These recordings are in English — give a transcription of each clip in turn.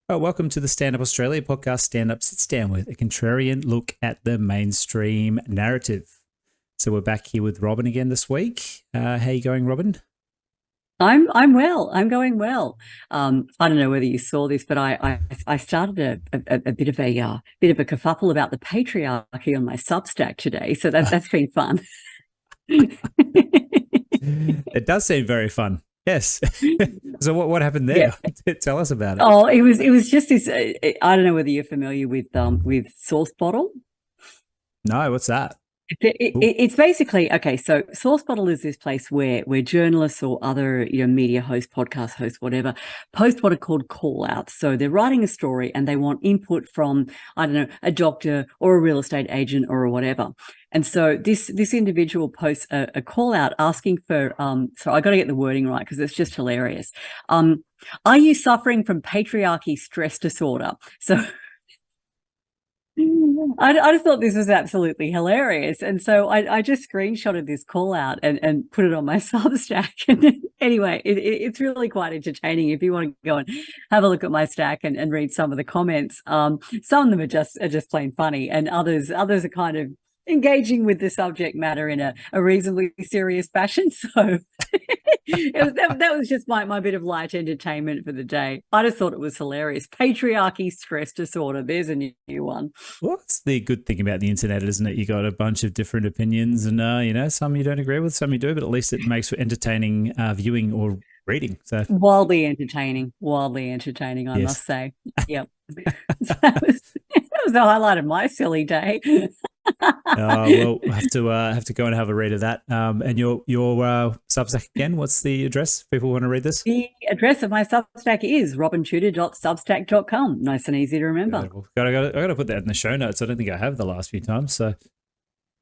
Welcome to the Stand Up Australia podcast. Stand Up Sits Down with a contrarian look at the mainstream narrative. So we're back here with Robin again this week. How you going, Robin? I'm well. I'm going well. I don't know whether you saw this, but I started a bit of a kerfuffle about the patriarchy on my Substack today. So that's been fun. It does seem very fun. Yes. So what happened there? Yeah. Tell us about it. Oh, it was just this. I don't know whether you're familiar with Source Bottle. No, what's that? It's basically okay. So Source Bottle is this place where journalists or other media hosts, podcast hosts, whatever, post what are called call outs. So they're writing a story and they want input from, I don't know, a doctor or a real estate agent or whatever. And so this individual posts a call out asking for so I got to get the wording right because it's just hilarious. Are you suffering from patriarchy stress disorder? So I just thought this was absolutely hilarious. And so I just screenshotted this call out and put it on my Substack. And anyway, it's really quite entertaining. If you want to go and have a look at my stack and read some of the comments, some of them are just plain funny, and others are kind of engaging with the subject matter in a reasonably serious fashion. So that was just my bit of light entertainment for the day. I just thought it was hilarious. Patriarchy stress disorder. There's a new one. Well, that's the good thing about the internet, isn't it? You got a bunch of different opinions, and some you don't agree with, some you do, but at least it makes for entertaining viewing or reading. So Wildly entertaining, I yes. must say. Yep. That was the highlight of my silly day. Well, I have to go and have a read of that. And your Substack again. What's the address? People want to read this. The address of my Substack is robintutor.substack.com. Nice and easy to remember. I got to put that in the show notes. I don't think I have the last few times, so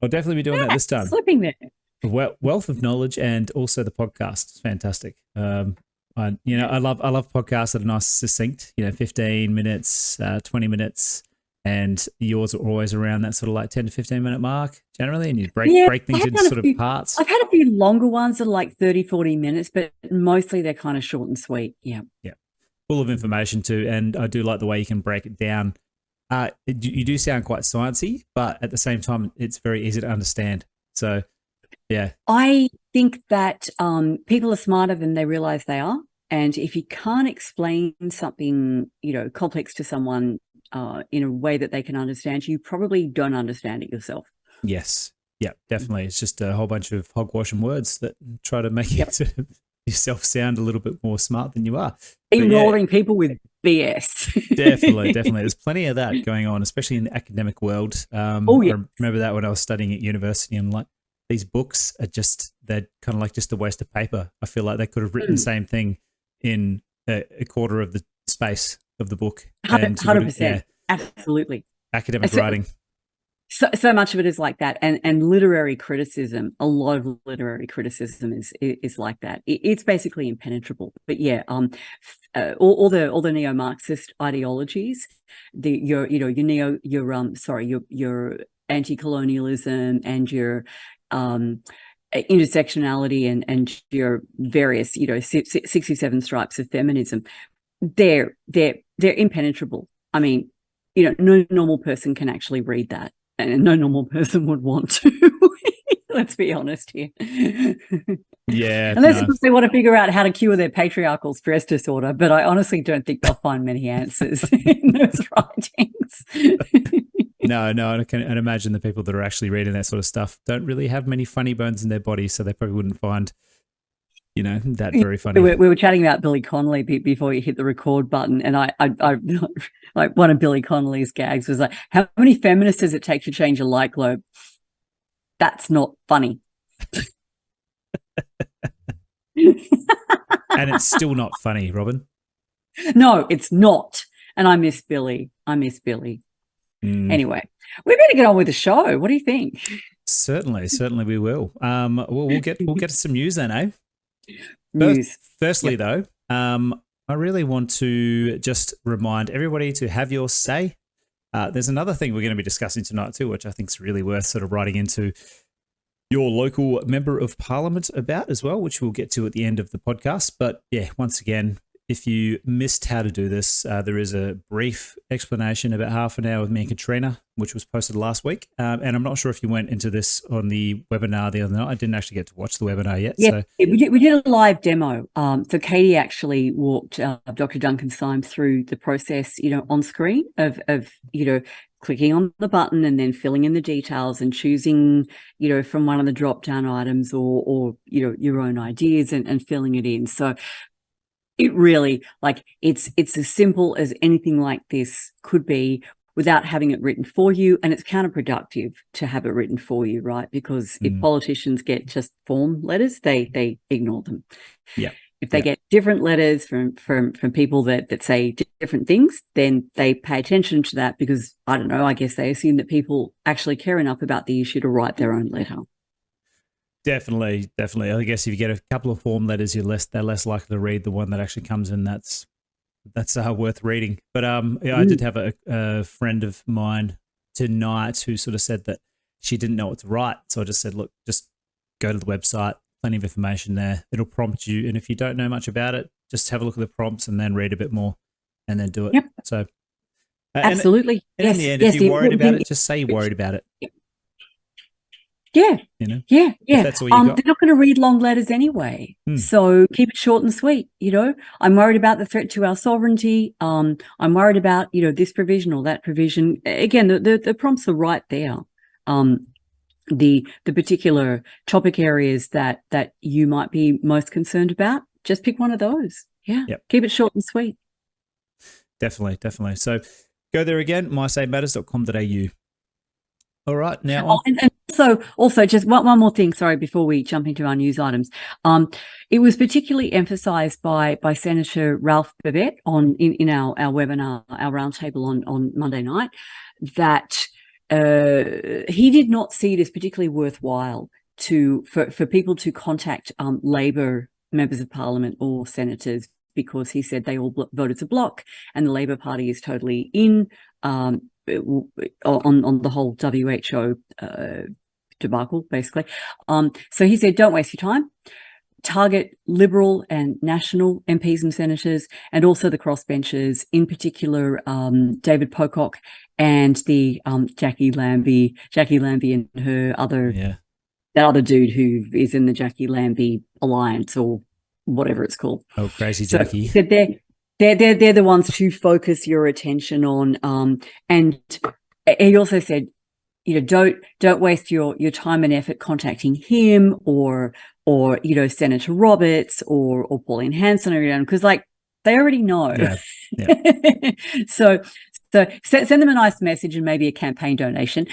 I'll definitely be doing that this time. Slipping there. Wealth of knowledge, and also the podcast. It's fantastic. I love podcasts that are nice, succinct. 15 minutes, 20 minutes. And yours are always around that sort of like 10 to 15 minute mark generally, and you break things into sort of parts. I've had a few longer ones that are like 30, 40 minutes, but mostly they're kind of short and sweet. Yeah. Yeah. Full of information too. And I do like the way you can break it down. You do sound quite sciencey, but at the same time, it's very easy to understand. So, yeah. I think that people are smarter than they realize they are. And if you can't explain something, complex to someone, in a way that they can understand, you probably don't understand it yourself. Yes. Yeah, definitely. It's just a whole bunch of hogwash and words that try to make yourself sound a little bit more smart than you are. Ignoring people with BS. Definitely. There's plenty of that going on, especially in the academic world. I remember that when I was studying at university. I'm like, these books they're kind of like just a waste of paper. I feel like they could have written the same thing in a quarter of the space of the book. 100%. Absolutely. Academic writing. So much of it is like that. And literary criticism, a lot of literary criticism is like that. It's basically impenetrable. But yeah, all the neo-Marxist ideologies, your anti-colonialism and your intersectionality and your various 67 stripes of feminism, they're impenetrable. I mean, no normal person can actually read that, and no normal person would want to. Let's be honest here. Yeah. Unless they want to figure out how to cure their patriarchal stress disorder, but I honestly don't think they'll find many answers in those writings. No, I can imagine the people that are actually reading that sort of stuff don't really have many funny bones in their body, so they probably wouldn't find that very funny. We were chatting about Billy Connolly before you hit the record button, and I like one of Billy Connolly's gags was like, "How many feminists does it take to change a light globe?" That's not funny. And it's still not funny, Robin. No, it's not. And I miss Billy. Anyway, we better get on with the show. What do you think? Certainly we will. We'll get to some news then, eh? News. Firstly, though, I really want to just remind everybody to have your say. There's another thing we're going to be discussing tonight too, which I think is really worth sort of writing into your local member of parliament about as well, which we'll get to at the end of the podcast. But yeah, once again, if you missed how to do this, there is a brief explanation, about half an hour with me and Katrina, which was posted last week. And I'm not sure if you went into this on the webinar the other night. I didn't actually get to watch the webinar yet. Yeah, So we did a live demo. So Katie actually walked Dr. Duncan Symes through the process, on screen of clicking on the button and then filling in the details and choosing, from one of the drop-down items or your own ideas and filling it in. So it really, it's as simple as anything like this could be, without having it written for you. And it's counterproductive to have it written for you, right? Because if politicians get just form letters, they ignore them. Yeah. If they get different letters from people that say different things, then they pay attention to that because, I don't know, I guess they assume that people actually care enough about the issue to write their own letter. Definitely. I guess if you get a couple of form letters, they're less likely to read the one that actually comes in. That's worth reading. But I did have a friend of mine tonight who sort of said that she didn't know what to write. So I just said, look, just go to the website. Plenty of information there. It'll prompt you. And if you don't know much about it, just have a look at the prompts and then read a bit more and then do it. Yep. So absolutely. And in the end, if you're worried about it, just say you're worried about it. Yeah. Yeah. If that's all you got. They're not going to read long letters anyway. So keep it short and sweet. I'm worried about the threat to our sovereignty. I'm worried about, this provision or that provision. Again, the prompts are right there. The particular topic areas that you might be most concerned about, just pick one of those. Yeah. Yep. Keep it short and sweet. Definitely. So go there again, mysavematters.com.au. All right. Now and also just one more thing, sorry, before we jump into our news items. It was particularly emphasized by Senator Ralph Babet in our webinar, our roundtable on Monday night, that he did not see it as particularly worthwhile for people to contact Labor members of Parliament or senators, because he said they all voted to block and the Labor Party is totally in on the whole WHO debacle, basically. So he said, don't waste your time. Target Liberal and National MPs and senators, and also the crossbenchers, in particular David Pocock and the Jackie Lambie and her that other dude who is in the Jackie Lambie Alliance or whatever it's called. Oh, crazy Jackie! So they're the ones to focus your attention on. And he also said, don't waste your time and effort contacting him or Senator Roberts or Pauline Hanson or because they already know. Yeah. So send them a nice message and maybe a campaign donation.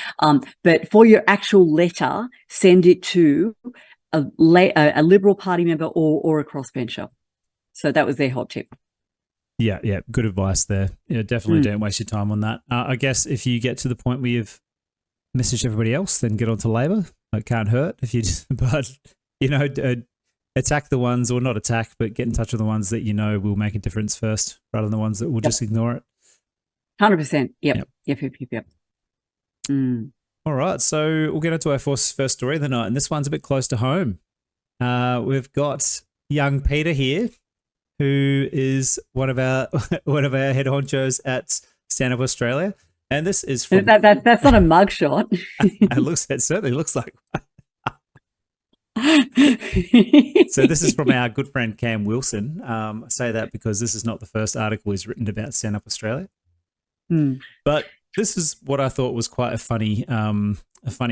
But for your actual letter, send it to a Liberal Party member or a crossbencher. So that was their hot tip. Yeah. Good advice there. Yeah, definitely don't waste your time on that. I guess if you get to the point where you've messaged everybody else, then get onto Labor. It can't hurt if you just, but attack the ones, or not attack, but get in touch with the ones that will make a difference first, rather than the ones that will just ignore it. 100%. Yep. All right, so we'll get into our first story of the night, and this one's a bit close to home. We've got young Peter here, who is one of our head honchos at Stand Up Australia, and this is from that's not a mugshot. It certainly looks like one. So this is from our good friend Cam Wilson. I say that because this is not the first article he's written about Stand Up Australia. But this is what I thought was quite a funny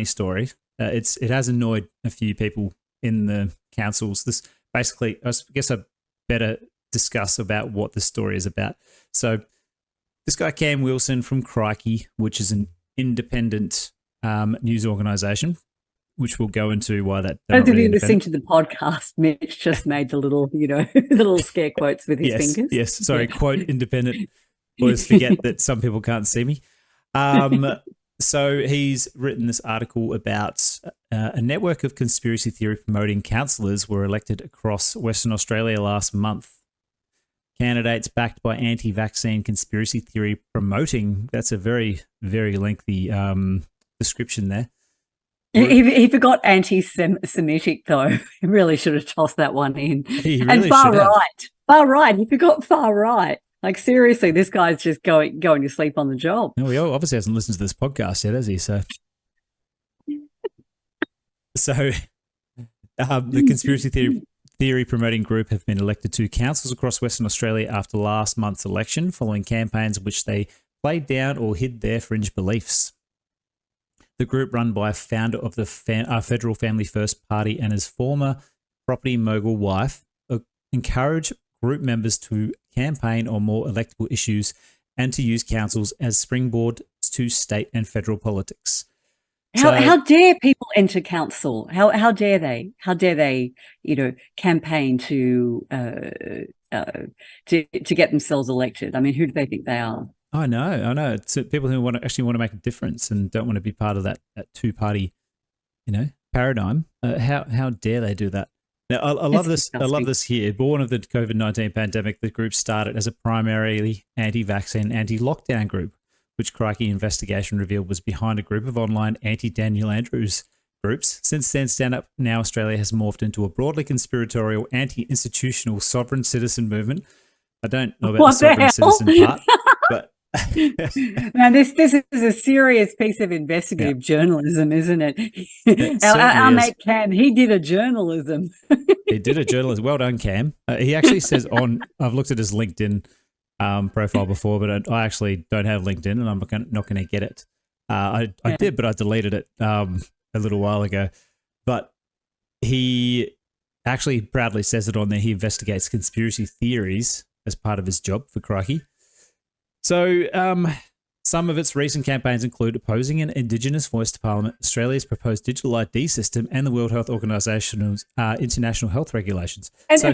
story. It has annoyed a few people in the councils. This basically, I guess I better discuss about what the story is about. So this guy Cam Wilson from Crikey, which is an independent news organisation, which we'll go into why that. Those of you listening to the podcast, Mitch just made the little, the little scare quotes with his fingers. Yes, sorry, quote independent. Always forget that some people can't see me. So he's written this article about a network of conspiracy theory promoting councillors were elected across Western Australia last month. Candidates backed by anti-vaccine conspiracy theory promoting. That's a very, very lengthy description there. He forgot anti-Semitic, though. He really should have tossed that one in. He really and far should have. right. Far right. He forgot far right. Like, seriously, this guy's just going to sleep on the job. No, he obviously hasn't listened to this podcast yet, has he? So the conspiracy theory promoting group have been elected to councils across Western Australia after last month's election, following campaigns in which they played down or hid their fringe beliefs. The group, run by a founder of the Federal Family First Party and his former property mogul wife, encourage group members to campaign on more electable issues and to use councils as springboard to state and federal politics. How dare people enter council? How dare they? How dare they? Campaign to get themselves elected. I mean, who do they think they are? I know. It's people who actually want to make a difference and don't want to be part of that two-party, paradigm. How dare they do that? Now, I love this. I love this here. Born of the COVID-19 pandemic, the group started as a primarily anti-vaccine, anti-lockdown group, which Crikey investigation revealed was behind a group of online anti-Daniel Andrews groups. Since then, Stand Up Now Australia has morphed into a broadly conspiratorial, anti-institutional sovereign citizen movement. I don't know about the sovereign citizen part, but man, this is a serious piece of investigative journalism, isn't it? Our mate Cam, he did a journalism. He did a journalism. Well done, Cam. He actually says I've looked at his LinkedIn profile before, but I actually don't have LinkedIn, and I'm not going to get it. I did, but I deleted it a little while ago. But he actually proudly says it on there. He investigates conspiracy theories as part of his job for Crikey. So some of its recent campaigns include opposing an Indigenous voice to Parliament, Australia's proposed digital ID system, and the World Health Organization's international health regulations. And so,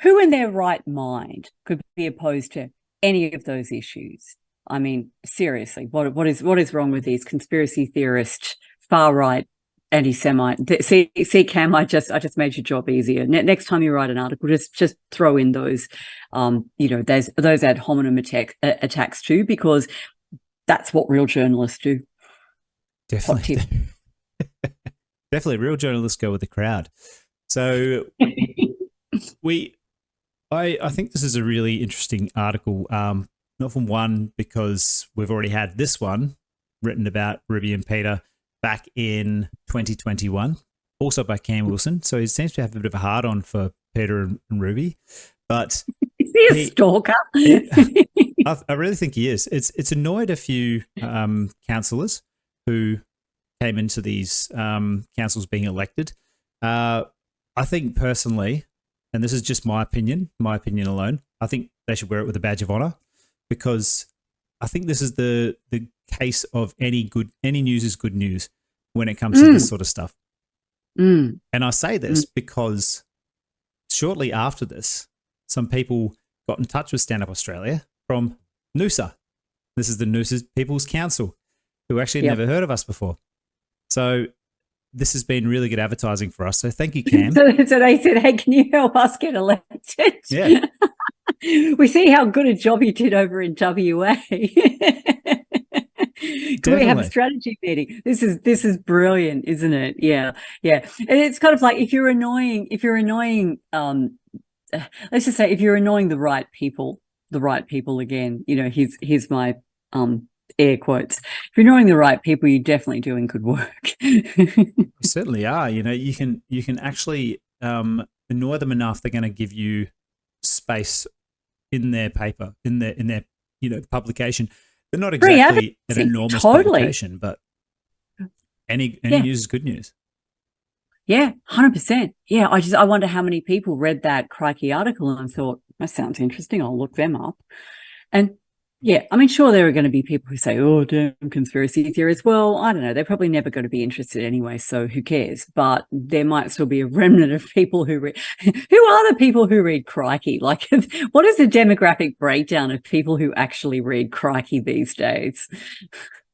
who in their right mind could be opposed to any of those issues? I mean, seriously, what is wrong with these conspiracy theorist, far right, anti-Semite? See, Cam, I just made your job easier. Next time you write an article, just throw in those, those ad hominem attacks too, because that's what real journalists do. Definitely, definitely, real journalists go with the crowd. So I think this is a really interesting article. Not from one because we've already had this one written about Ruby and Peter back in 2021, also by Cam Wilson. So he seems to have a bit of a hard on for Peter and Ruby, but is he a stalker? I really think he is. It's annoyed a few councillors who came into these councils being elected. I think personally, and this is just my opinion alone, I think they should wear it with a badge of honour, because I think this is the case of any news is good news when it comes to this sort of stuff. And I say this because shortly after this, some people got in touch with Stand Up Australia from Noosa. This is the Noosa People's Council, who actually had never heard of us before. So this has been really good advertising for us. So thank you, Cam. So they said, hey, can you help us get elected? Yeah. We see how good a job you did over in WA. Can we have a strategy meeting? This is brilliant, isn't it? Yeah. And it's kind of like if you're annoying, let's just say if you're annoying the right people again, here's my air quotes. If you're annoying the right people, you're definitely doing good work. You certainly are. You can actually annoy them enough, they're going to give you space in their paper, in their publication. They're not exactly an enormous publication, but any news is good news. Yeah, 100%. Yeah, I wonder how many people read that Crikey article and thought, that sounds interesting, I'll look them up. And yeah, I mean, sure, there are going to be people who say, oh, damn conspiracy theories. Well, I don't know. They're probably never going to be interested anyway, so who cares? But there might still be a remnant of people who read. Who are the people who read Crikey? Like, what is the demographic breakdown of people who actually read Crikey these days?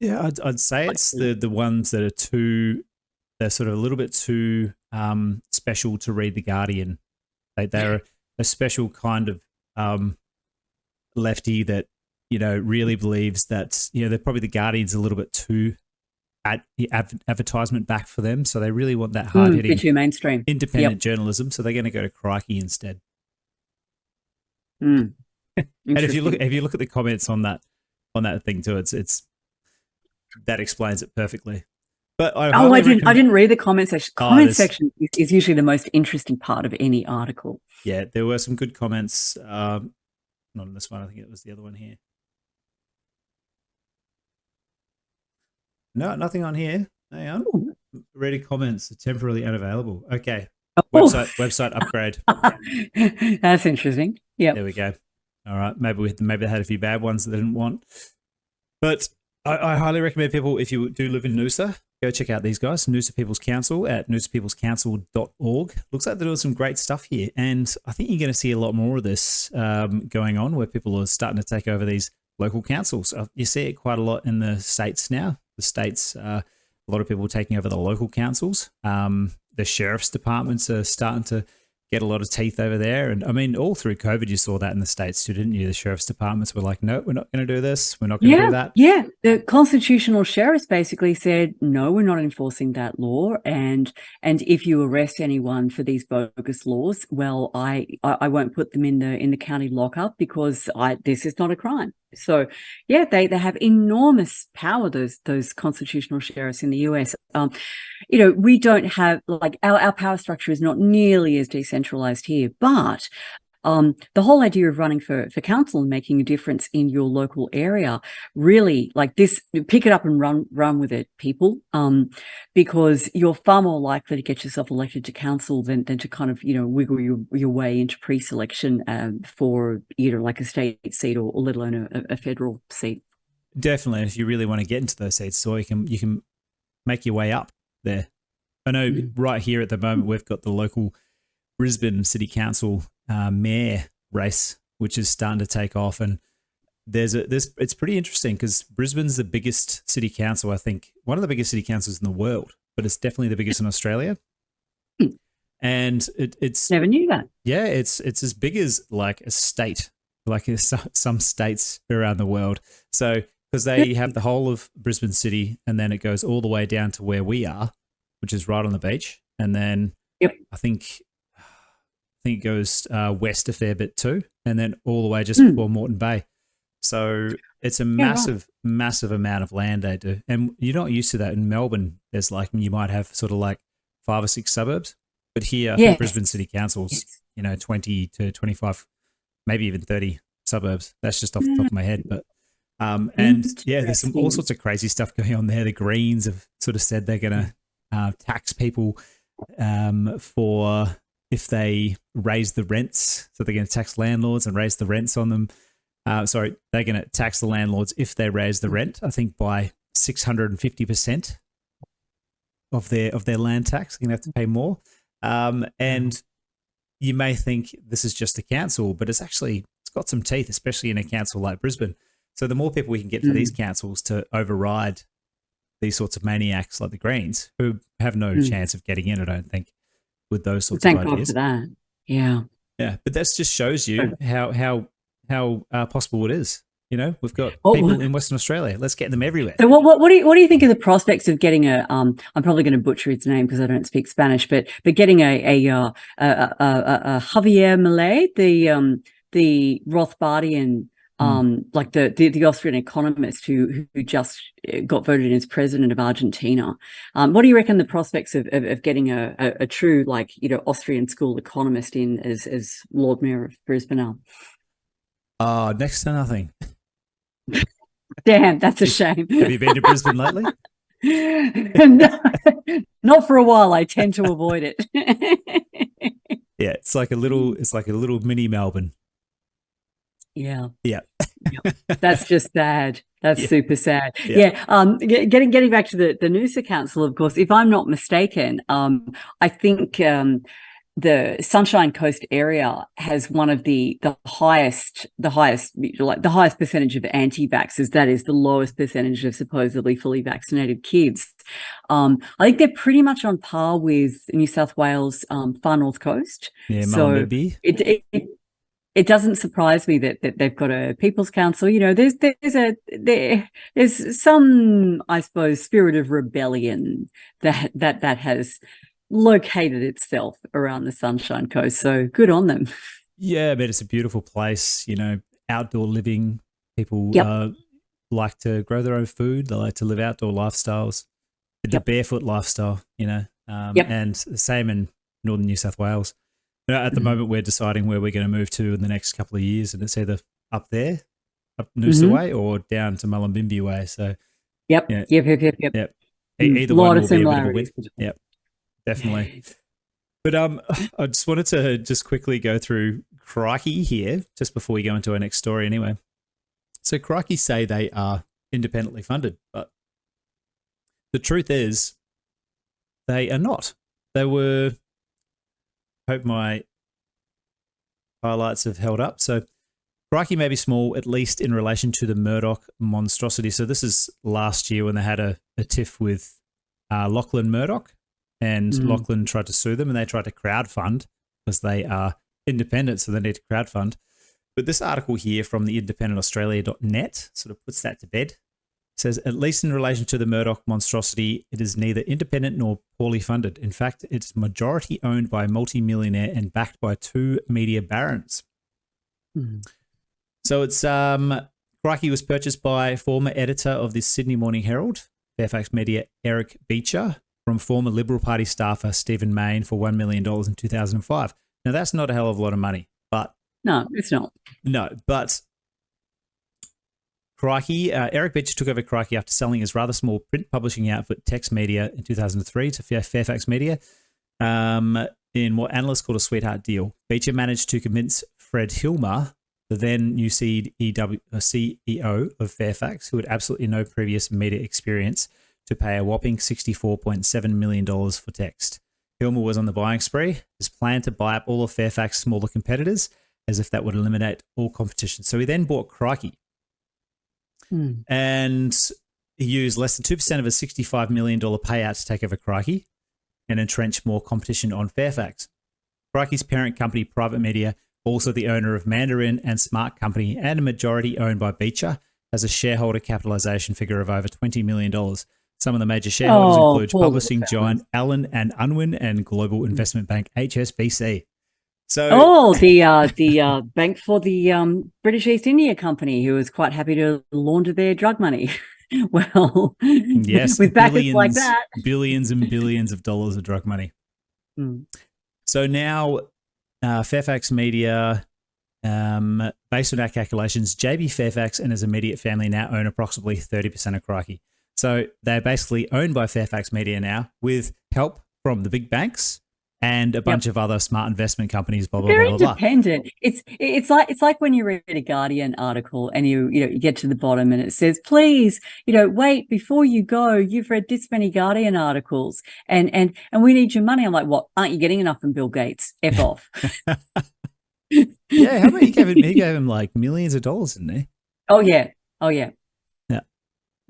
Yeah, I'd say it's the ones that are they're sort of a little bit too special to read The Guardian. They're a special kind of lefty that, really believes that, they're probably The Guardian's a little bit too advertisement back for them. So they really want that hard-hitting, too mainstream, independent journalism. So they're going to go to Crikey instead. Mm. And if you look at the comments on that thing too, it's that explains it perfectly. But I didn't read the comment section. Comment section is usually the most interesting part of any article. Yeah, there were some good comments. Not on this one. I think it was the other one here. No, nothing on here. Hang on. Ooh. Ready comments are temporarily unavailable. Okay. Website upgrade. That's interesting. Yeah. There we go. All right. Maybe they had a few bad ones that they didn't want. But I highly recommend people, if you do live in Noosa, go check out these guys, Noosa People's Council at noosapeoplescouncil.org. Looks like they're doing some great stuff here. And I think you're going to see a lot more of this going on, where people are starting to take over these local councils. You see it quite a lot in the States now. The States, a lot of people taking over the local councils. The sheriff's departments are starting to get a lot of teeth over there. And I mean, all through COVID, you saw that in the States too, didn't you? The sheriff's departments were like, no, we're not going to do this. We're not going to do that. Yeah. The constitutional sheriffs basically said, no, we're not enforcing that law. And if you arrest anyone for these bogus laws, well, I won't put them in the county lockup because this is not a crime. So yeah, they have enormous power, those constitutional sheriffs in the US. We don't have, like, our power structure is not nearly as decentralized here, but the whole idea of running for council and making a difference in your local area, really, like this, pick it up and run with it, people, because you're far more likely to get yourself elected to council than to kind of, wiggle your way into pre-selection for, like a state seat or let alone a federal seat. Definitely. If you really want to get into those seats, so you can make your way up there. I know right here at the moment, we've got the local Brisbane City Council mayor race, which is starting to take off, and it's pretty interesting because Brisbane's the biggest city council, I think one of the biggest city councils in the world, but it's definitely the biggest in Australia. And it's never knew that. Yeah, it's as big as like a state, like some states around the world. So because they have the whole of Brisbane City, and then it goes all the way down to where we are, which is right on the beach, and then I think it goes west a fair bit too, and then all the way just before Moreton Bay. So it's a massive amount of land they do. And you're not used to that in Melbourne. There's like, you might have sort of like 5 or 6 suburbs, but here I think Brisbane City Council's, 20 to 25, maybe even 30 suburbs. That's just off the top of my head. But there's all sorts of crazy stuff going on there. The Greens have sort of said they're going to tax people for if they raise the rents. So they're going to tax landlords and raise the rents on them. They're going to tax the landlords if they raise the rent, I think by 650% of their land tax. They're going to have to pay more. And you may think this is just a council, but it's got some teeth, especially in a council like Brisbane. So the more people we can get to these councils to override these sorts of maniacs like the Greens, who have no chance of getting in, I don't think, with those sorts of ideas. Thank God for that. Yeah. Yeah, but that just shows you how possible it is. We've got people in Western Australia. Let's get them everywhere. So what do you think of the prospects of getting a I'm probably going to butcher its name because I don't speak Spanish, but getting a Javier Milei, the Rothbardian, like the Austrian economist who just got voted in as president of Argentina. What do you reckon the prospects of getting a true, like, Austrian school economist in as Lord Mayor of Brisbane are? Next to nothing. Damn, that's a shame. Have you been to Brisbane lately? No, not for a while. I tend to avoid it. Yeah, it's like a little mini Melbourne. Yeah. Yeah. That's just sad. That's super sad. Yeah. Getting back to the Noosa Council, of course, if I'm not mistaken, I think the Sunshine Coast area has one of the highest percentage of anti-vaxxers. That is the lowest percentage of supposedly fully vaccinated kids. I think they're pretty much on par with New South Wales, Far North Coast. Yeah, so it doesn't surprise me that they've got a People's Council. There's some, I suppose, spirit of rebellion that has located itself around the Sunshine Coast. So good on them. Yeah, I mean, it's a beautiful place, outdoor living. People Yep. like to grow their own food. They like to live outdoor lifestyles, the Yep. barefoot lifestyle, Yep. and the same in northern New South Wales. At the Mhm. moment, we're deciding where we're going to move to in the next couple of years, and it's either up there, up Noosa Mhm. way, or down to Mullumbimby way. So, Yep. yeah, Yep. Yep. Yep. Yep. yeah, either Lot one of will be a bit of a win. similarities between. Yep, definitely. But I just wanted to just quickly go through Crikey here, just before we go into our next story anyway. So Crikey say they are independently funded, but the truth is they are not. They were, hope my highlights have held up. So Crikey may be small, at least in relation to the Murdoch monstrosity. So this is last year when they had a tiff with Lachlan Murdoch, and Lachlan tried to sue them, and they tried to crowdfund because they are independent, so they need to crowdfund. But this article here from the independentaustralia.net sort of puts that to bed. It says, at least in relation to the Murdoch monstrosity, it is neither independent nor poorly funded. In fact, it's majority owned by a multi-millionaire and backed by two media barons. So it's Crikey was purchased by former editor of the Sydney Morning Herald, Fairfax Media, Eric Beecher, from former Liberal Party staffer Stephen Mayne for $1 million in 2005. Now, that's not a hell of a lot of money, but... No, it's not. No, but Crikey, Eric Beecher took over Crikey after selling his rather small print publishing outfit, Text Media, in 2003 to Fairfax Media in what analysts called a sweetheart deal. Beecher managed to convince Fred Hilmer, the then new CEO of Fairfax, who had absolutely no previous media experience, to pay a whopping $64.7 million for Text. Hilmer was on the buying spree. His plan to buy up all of Fairfax's smaller competitors, as if that would eliminate all competition. So he then bought Crikey. And he used less than 2% of a $65 million payout to take over Crikey and entrench more competition on Fairfax. Crikey's parent company, Private Media, also the owner of Mandarin and Smart Company and a majority owned by Beecher, has a shareholder capitalization figure of over $20 million. Some of the major shareholders include publishing giant Allen and Unwin and global investment bank HSBC. So, the bank for the British East India Company, who was quite happy to launder their drug money. Well, yes, with backers like that, billions and billions of dollars of drug money. So now, Fairfax Media, based on our calculations, JB Fairfax and his immediate family now own approximately 30% of Crikey. So they're basically owned by Fairfax Media now, with help from the big banks and a bunch of other smart investment companies, blah, blah, they're blah, blah, independent. It's like when you read a Guardian article and you get to the bottom and it says, please, wait before you go. You've read this many Guardian articles and we need your money. I'm like, what? Aren't you getting enough from Bill Gates? F off. Yeah, how about he gave him like millions of dollars, didn't he? Oh yeah.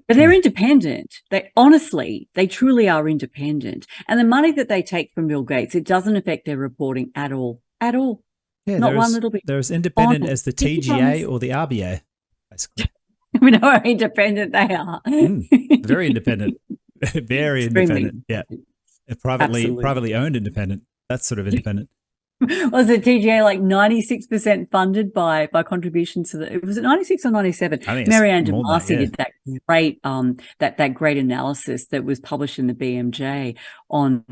But they're independent. They truly are independent. And the money that they take from Bill Gates, it doesn't affect their reporting at all. At all. Yeah, not one little bit. They're as independent as the TGA or the RBA, basically. We know how independent they are. Very independent. Very independent. Yeah. Privately owned independent. That's sort of independent. Was the TGA like 96% funded by contributions to the? Was it 96 or 97? Marianne DeMasi did that great that great analysis that was published in the BMJ on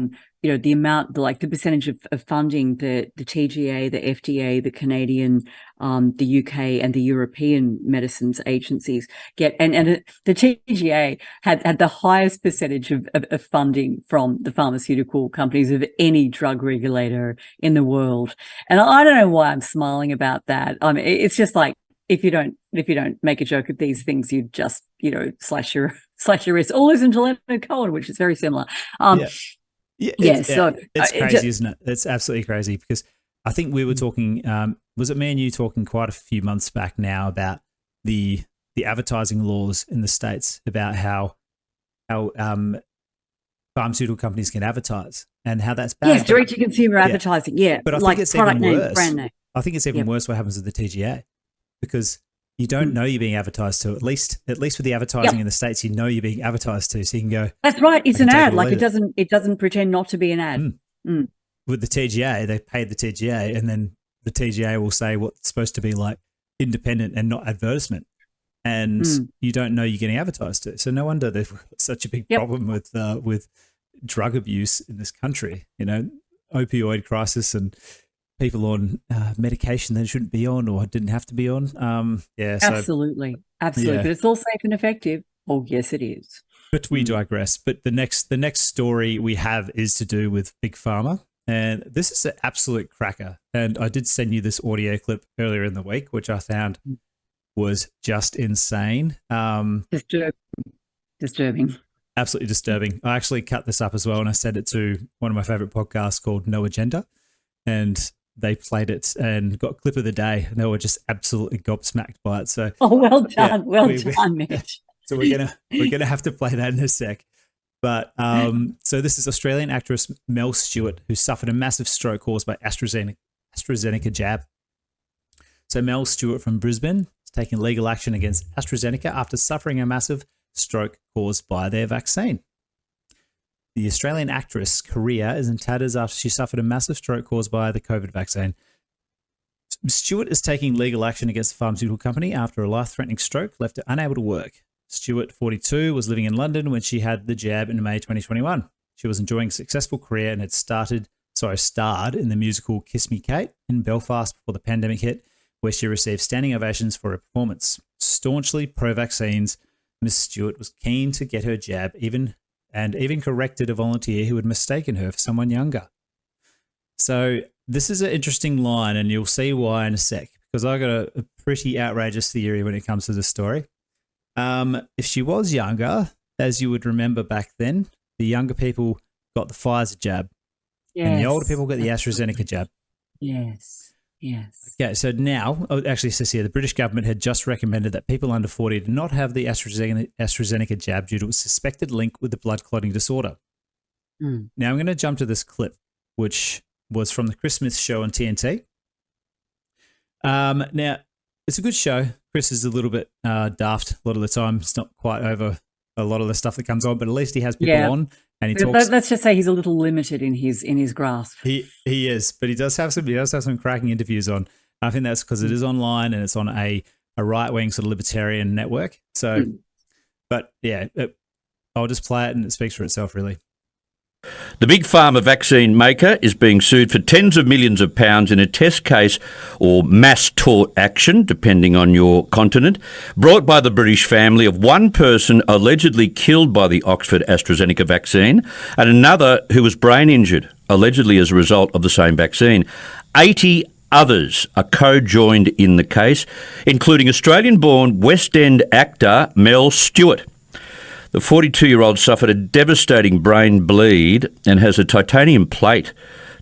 the amount, the percentage of funding the TGA, the FDA, the Canadian, the UK, and the European medicines agencies get, and the TGA had the highest percentage of funding from the pharmaceutical companies of any drug regulator in the world. And I don't know why I'm smiling about that. I mean, it's just like, if you don't make a joke of these things, you just slash your wrist. Or listen to Leonard Cohen, which is very similar. It's crazy, isn't it? It's absolutely crazy, because I think we were talking, was it me and you talking quite a few months back now about the advertising laws in the States, about how pharmaceutical companies can advertise and how that's bad. Yes, direct-to-consumer advertising, But I think it's even worse. Brand name. I think it's even worse what happens with the TGA, because you don't know you're being advertised to. At least with the advertising in the States, you're being advertised to, so you can go. That's right. It's an ad. Like it doesn't pretend not to be an ad. With the TGA, they paid the TGA, and then the TGA will say what's supposed to be like independent and not advertisement. And you don't know you're getting advertised to. So no wonder there's such a big problem with drug abuse in this country. You know, opioid crisis and people on medication they shouldn't be on or didn't have to be on. Absolutely. But it's all safe and effective. Oh, yes, it is. But we digress. But the next story we have is to do with Big Pharma. And this is an absolute cracker. And I did send you this audio clip earlier in the week, which I found was just insane. Disturbing. Absolutely disturbing. I actually cut this up as well, and I sent it to one of my favorite podcasts called No Agenda, and they played it and got clip of the day, and they were just absolutely gobsmacked by it. So, well done, done, Mitch. So we're gonna have to play that in a sec. But so this is Australian actress Mel Stewart, who suffered a massive stroke caused by AstraZeneca jab. So Mel Stewart from Brisbane is taking legal action against AstraZeneca after suffering a massive stroke caused by their vaccine. The Australian actress' career is in tatters after she suffered a massive stroke caused by the COVID vaccine. Stewart is taking legal action against the pharmaceutical company after a life-threatening stroke left her unable to work. Stewart, 42, was living in London when she had the jab in May 2021. She was enjoying a successful career and had starred in the musical Kiss Me Kate in Belfast before the pandemic hit, where she received standing ovations for her performance. Staunchly pro-vaccines, Ms. Stewart was keen to get her jab, even corrected a volunteer who had mistaken her for someone younger. So this is an interesting line, and you'll see why in a sec, because I got a pretty outrageous theory when it comes to this story. If she was younger, as you would remember back then, the younger people got the Pfizer jab, and the older people got the AstraZeneca jab. Yes. Okay, so now, actually it says here, the British government had just recommended that people under 40 do not have the AstraZeneca jab due to a suspected link with the blood clotting disorder. Now I'm going to jump to this clip, which was from the Christmas show on TNT. Now, it's a good show. Chris is a little bit daft a lot of the time. It's not quite over a lot of the stuff that comes on, but at least he has people on. And he talks. Let's just say he's a little limited in his grasp. He is, but he does have some cracking interviews on. I think that's because it is online and it's on a right wing sort of libertarian network. So, but yeah, I'll just play it and it speaks for itself, really. The Big Pharma vaccine maker is being sued for tens of millions of pounds in a test case or mass tort action, depending on your continent, brought by the British family of one person allegedly killed by the Oxford AstraZeneca vaccine and another who was brain injured, allegedly as a result of the same vaccine. 80 others are co-joined in the case, including Australian-born West End actor Mel Stewart. The 42-year-old suffered a devastating brain bleed and has a titanium plate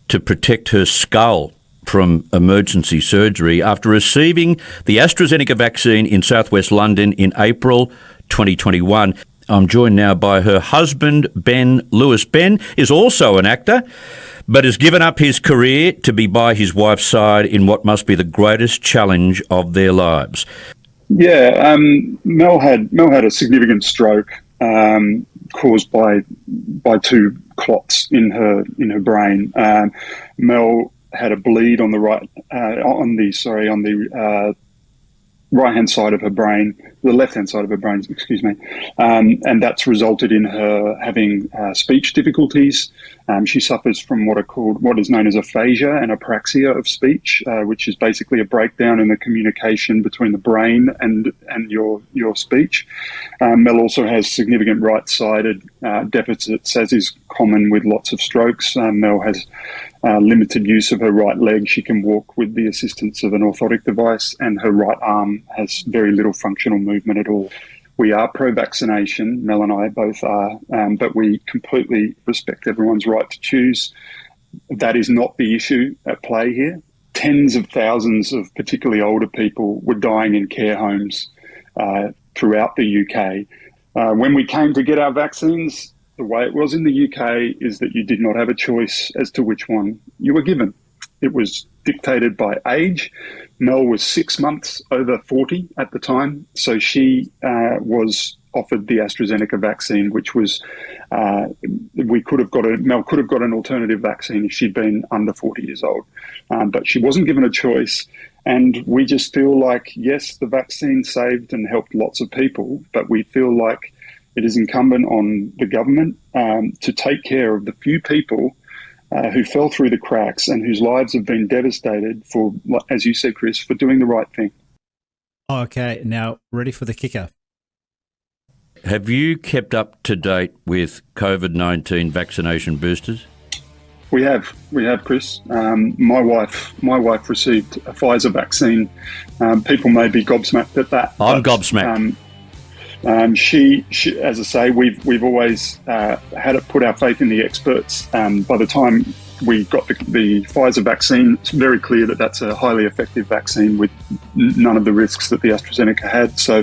to protect her skull from emergency surgery after receiving the AstraZeneca vaccine in southwest London in April 2021. I'm joined now by her husband, Ben Lewis. Ben is also an actor, but has given up his career to be by his wife's side in what must be the greatest challenge of their lives. Yeah, Mel had a significant stroke caused by two clots in her brain. Mel had a bleed on the right-hand side of her brain, the left-hand side of her brain, excuse me, and that's resulted in her having speech difficulties. She suffers from what is known as aphasia and apraxia of speech, which is basically a breakdown in the communication between the brain and your speech. Mel also has significant right-sided deficits, as is common with lots of strokes. Mel has limited use of her right leg. She can walk with the assistance of an orthotic device, and her right arm has very little functional movement at all. We are pro-vaccination, Mel and I both are, but we completely respect everyone's right to choose. That is not the issue at play here. Tens of thousands of particularly older people were dying in care homes throughout the UK. When we came to get our vaccines, the way it was in the UK is that you did not have a choice as to which one you were given. It was dictated by age. Mel was 6 months over 40 at the time, so she was offered the AstraZeneca vaccine, which was Mel could have got an alternative vaccine if she'd been under 40 years old, but she wasn't given a choice. And we just feel like, yes, the vaccine saved and helped lots of people, but we feel like it is incumbent on the government to take care of the few people who fell through the cracks and whose lives have been devastated for, as you said, Chris, for doing the right thing. Okay, now ready for the kicker. Have you kept up to date with COVID-19 vaccination boosters? We have, Chris. My wife received a Pfizer vaccine. People may be gobsmacked at that. I'm gobsmacked. She, as I say, we've always had to put our faith in the experts. By the time we got the Pfizer vaccine, it's very clear that that's a highly effective vaccine with none of the risks that the AstraZeneca had. So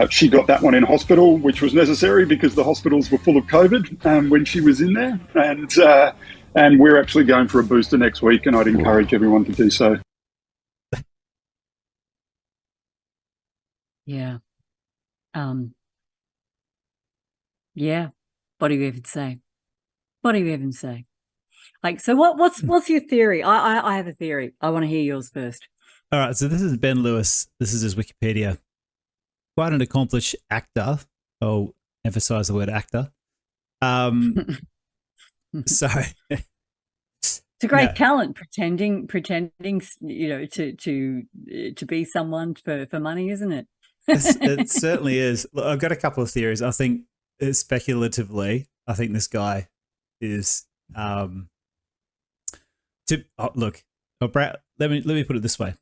she got that one in hospital, which was necessary because the hospitals were full of COVID when she was in there. And we're actually going for a booster next week, and I'd encourage everyone to do so. Yeah. Yeah. What do you even say? What do you even say? Like, so what's your theory? I have a theory. I want to hear yours first. All right. So this is Ben Lewis. This is his Wikipedia. Quite an accomplished actor. I'll emphasize the word actor. So it's a great talent, pretending, to be someone for money, isn't it? It certainly is. Look, I've got a couple of theories. I think speculatively, I think this guy is let me put it this way.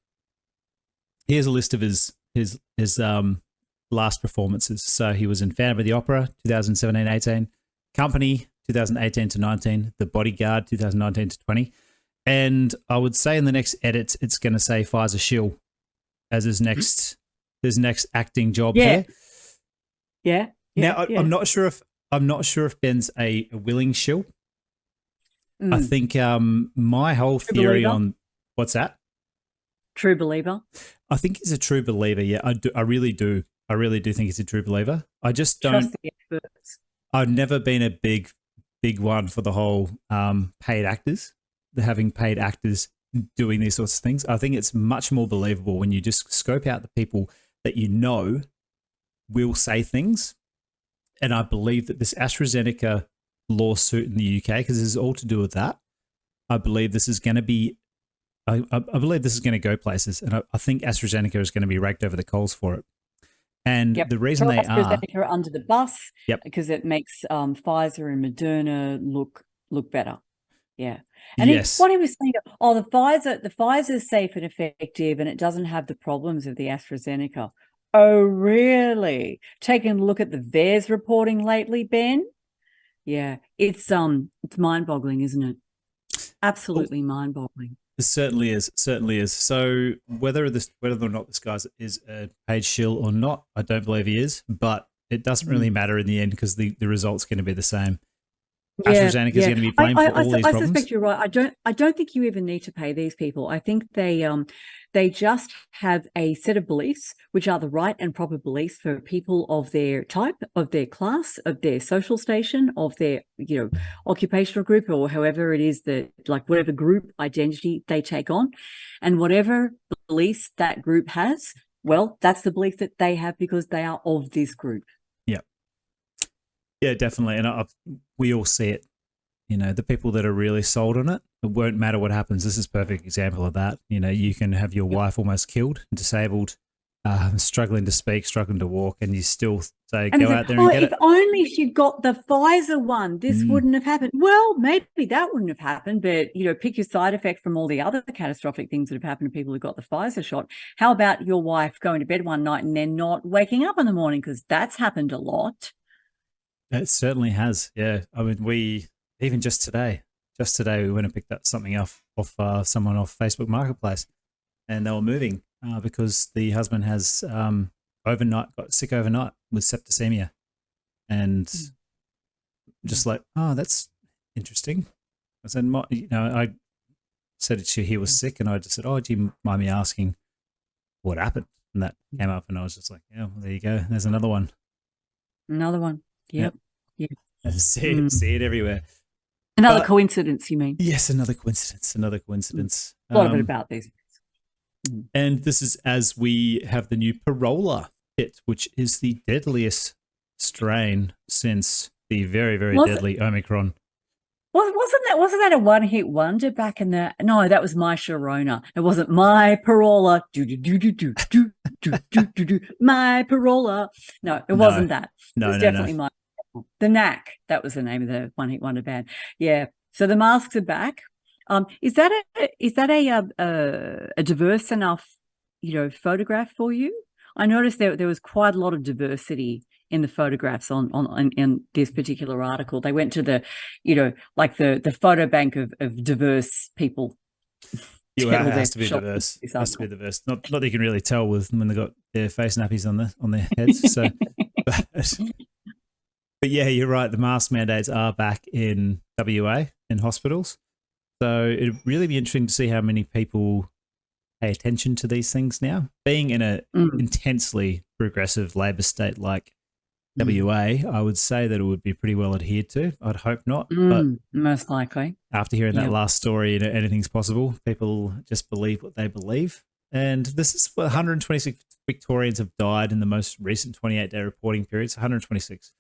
Here's a list of his last performances. So he was in Phantom of the Opera 2017-18, Company 2018-19, The Bodyguard 2019-20, and I would say in the next edit it's going to say Pfizer shill as his next acting job here. Yeah. Now I'm not sure if Ben's a willing shill. I think my whole theory on what's that? True believer. I think he's a true believer. Yeah, I do. I really do think he's a true believer. I just don't. Trust the experts. I've never been a big one for the whole paid actors, having paid actors doing these sorts of things. I think it's much more believable when you just scope out the people that you know will say things. And I believe that this AstraZeneca lawsuit in the UK, because this is all to do with that, I believe this is going to be, I believe this is going to go places. And I think AstraZeneca is going to be raked over the coals for it. And the reason they AstraZeneca under the bus, Yep. because it makes Pfizer and Moderna look better. Yeah. And what he was saying, the Pfizer is safe and effective and it doesn't have the problems of the AstraZeneca. Oh, really? Taking a look at the VAERS reporting lately, Ben? Yeah, it's mind-boggling, isn't it? Absolutely mind-boggling. It certainly is. So whether or not this guy is a paid shill or not, I don't believe he is, but it doesn't really matter in the end because the result's going to be the same. AstraZeneca is going to be blamed for all these problems. I suspect you're right. I don't think you even need to pay these people. I think they just have a set of beliefs which are the right and proper beliefs for people of their type, of their class, of their social station, of their occupational group, or however it is that, like, whatever group identity they take on, and whatever beliefs that group has, well, that's the belief that they have because they are of this group. Yeah, definitely. And we all see it. The people that are really sold on it, it won't matter what happens. This is a perfect example of that. You can have your wife almost killed, disabled, struggling to speak, struggling to walk, and you still say, go out there and get it. If only she'd got the Pfizer one, this wouldn't have happened. Well, maybe that wouldn't have happened, but, pick your side effect from all the other catastrophic things that have happened to people who got the Pfizer shot. How about your wife going to bed one night and then not waking up in the morning? Because that's happened a lot. It certainly has. Yeah. I mean, even just today we went and picked up something off someone off Facebook Marketplace, and they were moving because the husband has got sick overnight with septicemia, and just like, oh, that's interesting. I said, I said he was sick, and I just said, oh, do you mind me asking what happened? And that came up, and I was just like, yeah, well, there you go. There's another one. Another one. Yep. Yep. See it everywhere. Another coincidence, you mean? Yes, another coincidence. A lot of it about these. And this is as we have the new Parola hit, which is the deadliest strain since the very, very deadly Omicron. Wasn't that a one-hit wonder back in the? No, that was my Sharona. It wasn't my Parola. My Parola. No, it wasn't that. It was definitely my. The Knack. That was the name of the one-hit wonder band. Yeah. So the masks are back. Is that a diverse enough, photograph for you? I noticed there was quite a lot of diversity in the photographs on this particular article. They went to the, like the photo bank of diverse people. It has to be diverse. It has to be diverse. Not that you can really tell when they got their face nappies on their heads. So, but yeah, you're right. The mask mandates are back in WA in hospitals. So it'd really be interesting to see how many people pay attention to these things now. Being in a intensely progressive Labor state like WA, I would say that it would be pretty well adhered to. I'd hope not, but most likely. After hearing that last story, anything's possible. People just believe what they believe. And this is 126 Victorians have died in the most recent 28-day reporting periods. 126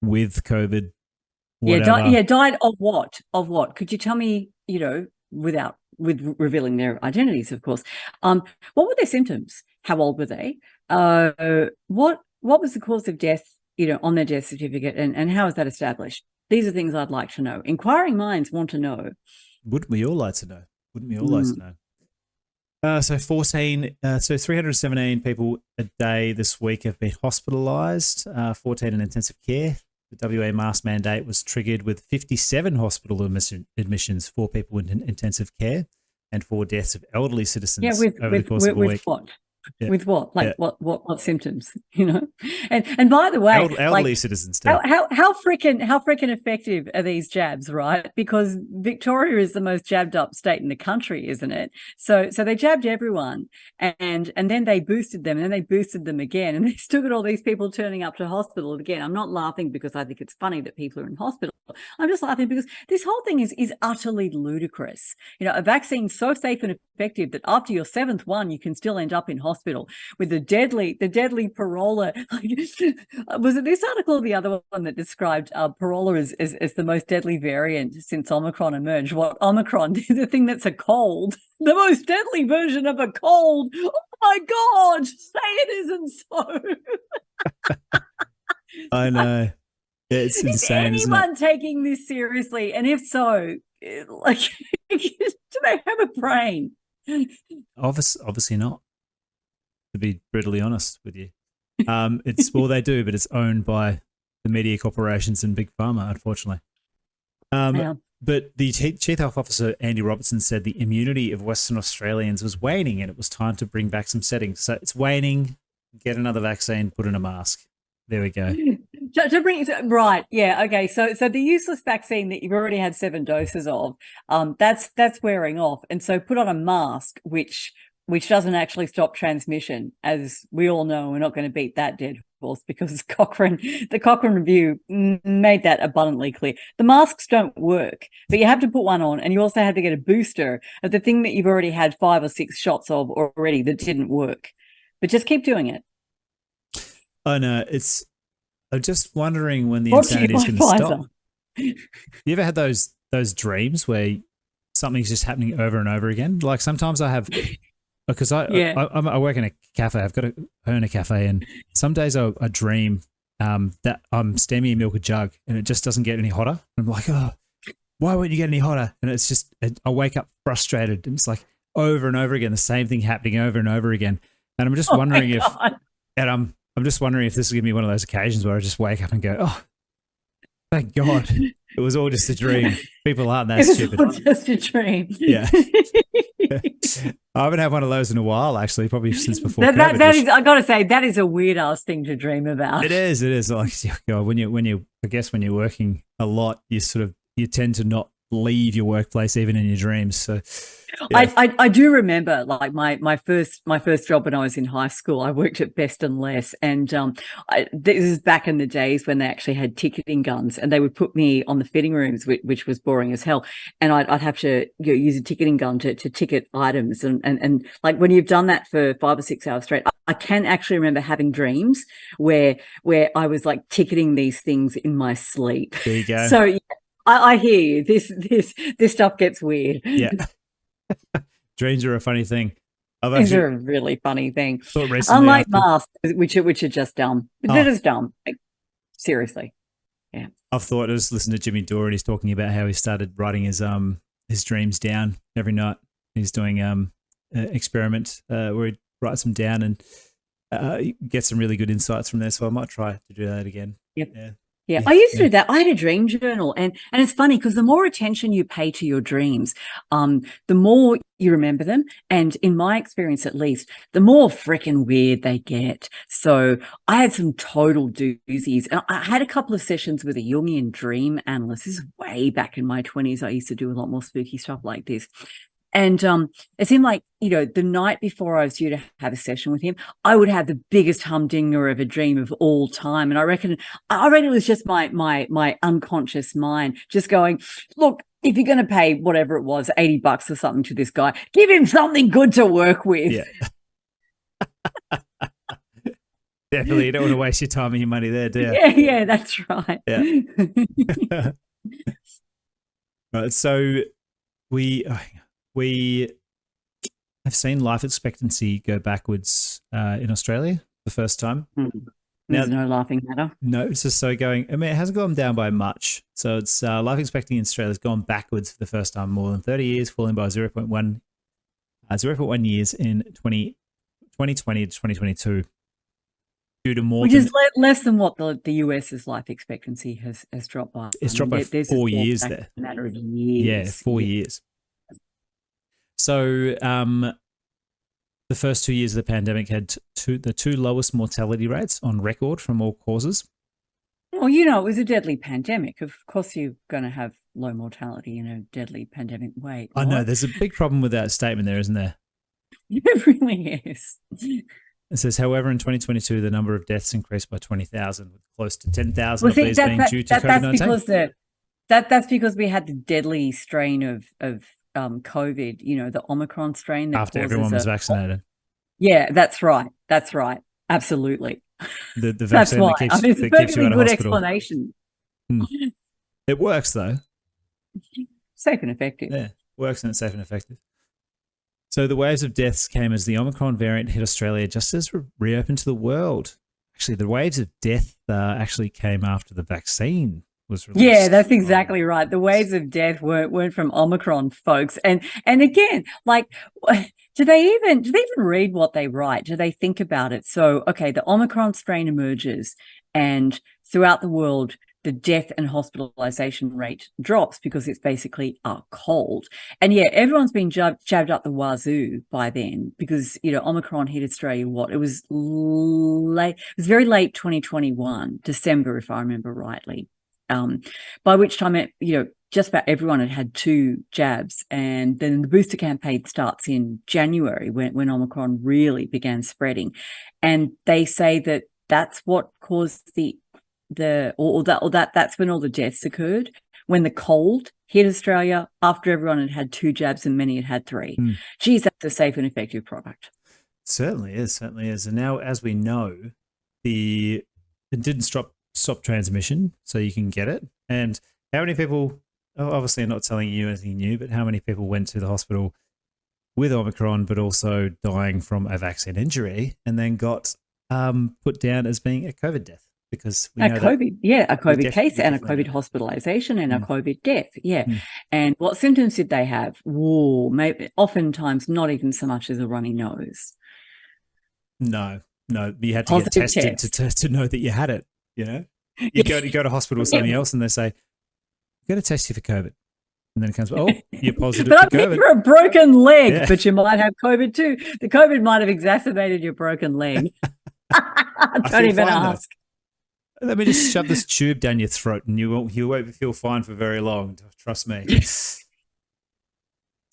with COVID. Whatever. Died of what? Of what? Could you tell me, with revealing their identities, of course. What were their symptoms? How old were they? What was the cause of death, on their death certificate, and how is that established? These are things I'd like to know. Inquiring minds want to know. Wouldn't we all like to know? So 317 people a day this week have been hospitalised, 14 in intensive care. The WA mask mandate was triggered with 57 hospital admissions, 4 people in intensive care, and 4 deaths of elderly citizens over the course of a week. What? Yeah. With what? Like what symptoms? And by the way, elderly citizens too. How freaking effective are these jabs, right? Because Victoria is the most jabbed up state in the country, isn't it? So they jabbed everyone, and then they boosted them, and then they boosted them again, and they still got all these people turning up to hospital again. I'm not laughing because I think it's funny that people are in hospital. I'm just laughing because this whole thing is utterly ludicrous. A vaccine so safe and effective that after your 7th one, you can still end up in hospital with the deadly Parola. Was it this article or the other one that described Parola as the most deadly variant since Omicron emerged? What Omicron, the thing that's a cold, the most deadly version of a cold. Oh my God, say it isn't so. I know. It's insane. Is anyone taking this seriously? And if so, do they have a brain? Obviously not. To be brutally honest with you, they do, but it's owned by the media corporations and big pharma, unfortunately. But the Chief Health Officer Andy Robertson said the immunity of Western Australians was waning, and it was time to bring back some settings. So it's waning. Get another vaccine. Put in a mask. There we go. To bring it right, yeah, okay. So the useless vaccine that you've already had 7 doses of, that's wearing off, and so put on a mask, which doesn't actually stop transmission, as we all know. We're not going to beat that dead horse because the Cochrane review made that abundantly clear. The masks don't work, but you have to put one on, and you also have to get a booster of the thing that you've already had 5 or 6 shots of already that didn't work. But just keep doing it. Oh no, I'm just wondering when the insanity is going to stop. You ever had those dreams where something's just happening over and over again? Like sometimes I have, because I work in a cafe. I've got to own a cafe, and some days I dream that I'm stemming milk a jug, and it just doesn't get any hotter. I'm like, oh, why won't you get any hotter? And it's just I wake up frustrated, and it's like over and over again, the same thing happening over and over again. And I'm just wondering I'm just wondering if this is going to be one of those occasions where I just wake up and go, oh, thank God. It was all just a dream. People aren't that stupid. It was just a dream. Yeah. I haven't had one of those in a while, actually, probably since before COVID. That is, I got to say, that is a weird ass thing to dream about. It is. Like, when you're working a lot, you tend to not leave your workplace even in your dreams. So Yeah. I do remember like my first job when I was in high school. I worked at Best and Less, and this is back in the days when they actually had ticketing guns, and they would put me on the fitting rooms, which was boring as hell, and I'd have to use a ticketing gun to ticket items, and like when you've done that for 5 or 6 hours straight, I can actually remember having dreams where I was like ticketing these things in my sleep. There you go. So yeah, I hear you. This stuff gets weird. Yeah. Dreams are a funny thing. These are a really funny thing. Thought recently Unlike masks, which are just dumb. They're just dumb. Like, seriously. Yeah. I've thought I was listening to Jimmy Dore, and he's talking about how he started writing his dreams down every night. He's doing an experiment where he writes them down and gets some really good insights from there. So I might try to do that again. Yep. Yeah. Yeah, I used to do that. I had a dream journal, and it's funny because the more attention you pay to your dreams, the more you remember them. And in my experience, at least, the more freaking weird they get. So I had some total doozies, and I had a couple of sessions with a Jungian dream analyst. This is way back in my 20s. I used to do a lot more spooky stuff like this. And it seemed like, the night before I was due to have a session with him, I would have the biggest humdinger of a dream of all time. And I reckon it was just my unconscious mind just going, look, if you're going to pay whatever it was, $80 or something to this guy, give him something good to work with. Yeah. Definitely. You don't want to waste your time and your money there, do you? Yeah, that's right. Yeah. Right. So we have seen life expectancy go backwards in Australia the first time. There's no laughing matter. No, it's just so going. I mean, it hasn't gone down by much. So it's life expectancy in Australia has gone backwards for the first time in more than 30 years, falling by 0.1 years in 2020 to 2022. Due to more, which is less than what the US's life expectancy has dropped by. It's dropped by 4 years there. A matter of years. Yeah, 4 years. So the first 2 years of the pandemic had the two lowest mortality rates on record from all causes. Well, it was a deadly pandemic. Of course, you're going to have low mortality in a deadly pandemic way. I know. There's a big problem with that statement there, isn't there? It really is. It says, however, in 2022, the number of deaths increased by 20,000, with close to 10,000 of these being due to COVID-19. That's because we had the deadly strain of COVID, the Omicron strain. That after everyone was vaccinated. Yeah, that's right. That's right. Absolutely. The vaccine that keeps, it's that a keeps you out of good hospital. explanation. It works, though. Safe and effective. Yeah, works and it's safe and effective. So the waves of deaths came as the Omicron variant hit Australia just as we reopened to the world. Actually, the waves of death actually came after the vaccine was released. Yeah, that's exactly right. The waves of death weren't from Omicron, folks. And again, like, do they even read what they write? Do they think about it? So, okay, the Omicron strain emerges, and throughout the world, the death and hospitalization rate drops because it's basically a cold. And yeah, everyone's been jabbed up the wazoo by then because, Omicron hit Australia, it was late. It was very late 2021, December, if I remember rightly. By which time, just about everyone had had 2 jabs. And then the booster campaign starts in January when Omicron really began spreading. And they say that that's what caused that's when all the deaths occurred, when the cold hit Australia after everyone had had 2 jabs and many had had 3. Geez, that's a safe and effective product. Certainly is. And now, as we know, it didn't stop transmission, so you can get it. And how many people, obviously I'm not telling you anything new, but how many people went to the hospital with Omicron but also dying from a vaccine injury and then got put down as being a COVID death? Because we know a COVID case and a COVID hospitalization and a COVID death. Yeah. And what symptoms did they have? Maybe oftentimes not even so much as a runny nose. No, you had to get tested to know that you had it. You go to hospital with something else and they say, we're going to test you for COVID. And then it comes, you're positive for COVID. For a broken leg, but you might have COVID too. The COVID might have exacerbated your broken leg. Don't even ask. Let me just shove this tube down your throat and you won't feel fine for very long. Trust me.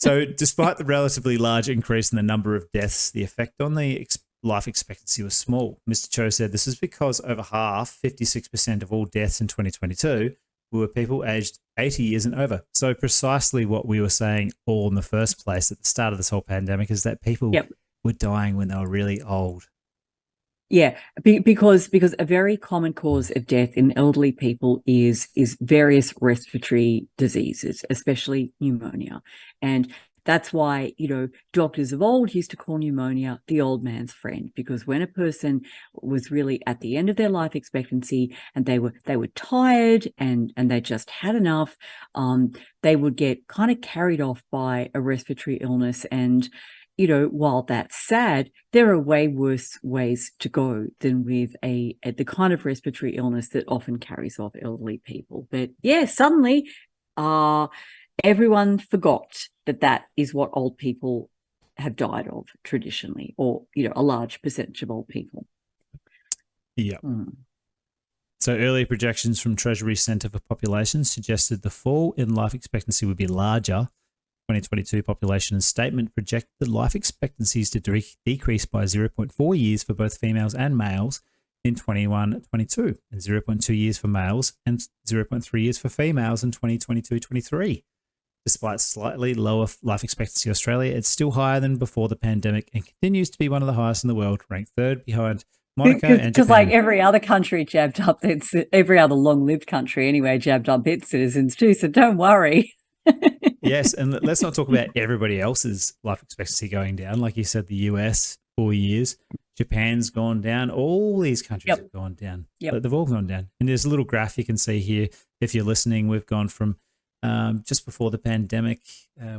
So despite the relatively large increase in the number of deaths, the effect on the life expectancy was small. Mr. Cho said this is because over half, 56% of all deaths in 2022 were people aged 80 years and over. So precisely what we were saying all in the first place at the start of this whole pandemic is that people were dying when they were really old. Yeah, because a very common cause of death in elderly people is various respiratory diseases, especially pneumonia. And that's why, doctors of old used to call pneumonia the old man's friend, because when a person was really at the end of their life expectancy and they were tired and they just had enough, they would get kind of carried off by a respiratory illness. And while that's sad, there are way worse ways to go than with the kind of respiratory illness that often carries off elderly people. But yeah, suddenly everyone forgot that is what old people have died of traditionally, or a large percentage of old people. Yeah. So earlier projections from Treasury Centre for Population suggested the fall in life expectancy would be larger. 2022 population statement projected the life expectancies to decrease by 0.4 years for both females and males in 21-22, and 0.2 years for males and 0.3 years for females in 2022-23. Despite slightly lower life expectancy in Australia, it's still higher than before the pandemic and continues to be one of the highest in the world, ranked third behind Monaco and Japan. Because like every other country jabbed up, every other long-lived country anyway jabbed up its citizens too, so don't worry. Yes, and let's not talk about everybody else's life expectancy going down. Like you said, the US, 4 years. Japan's gone down. All these countries have gone down. They've all gone down. And there's a little graph you can see here. If you're listening, we've gone from just before the pandemic,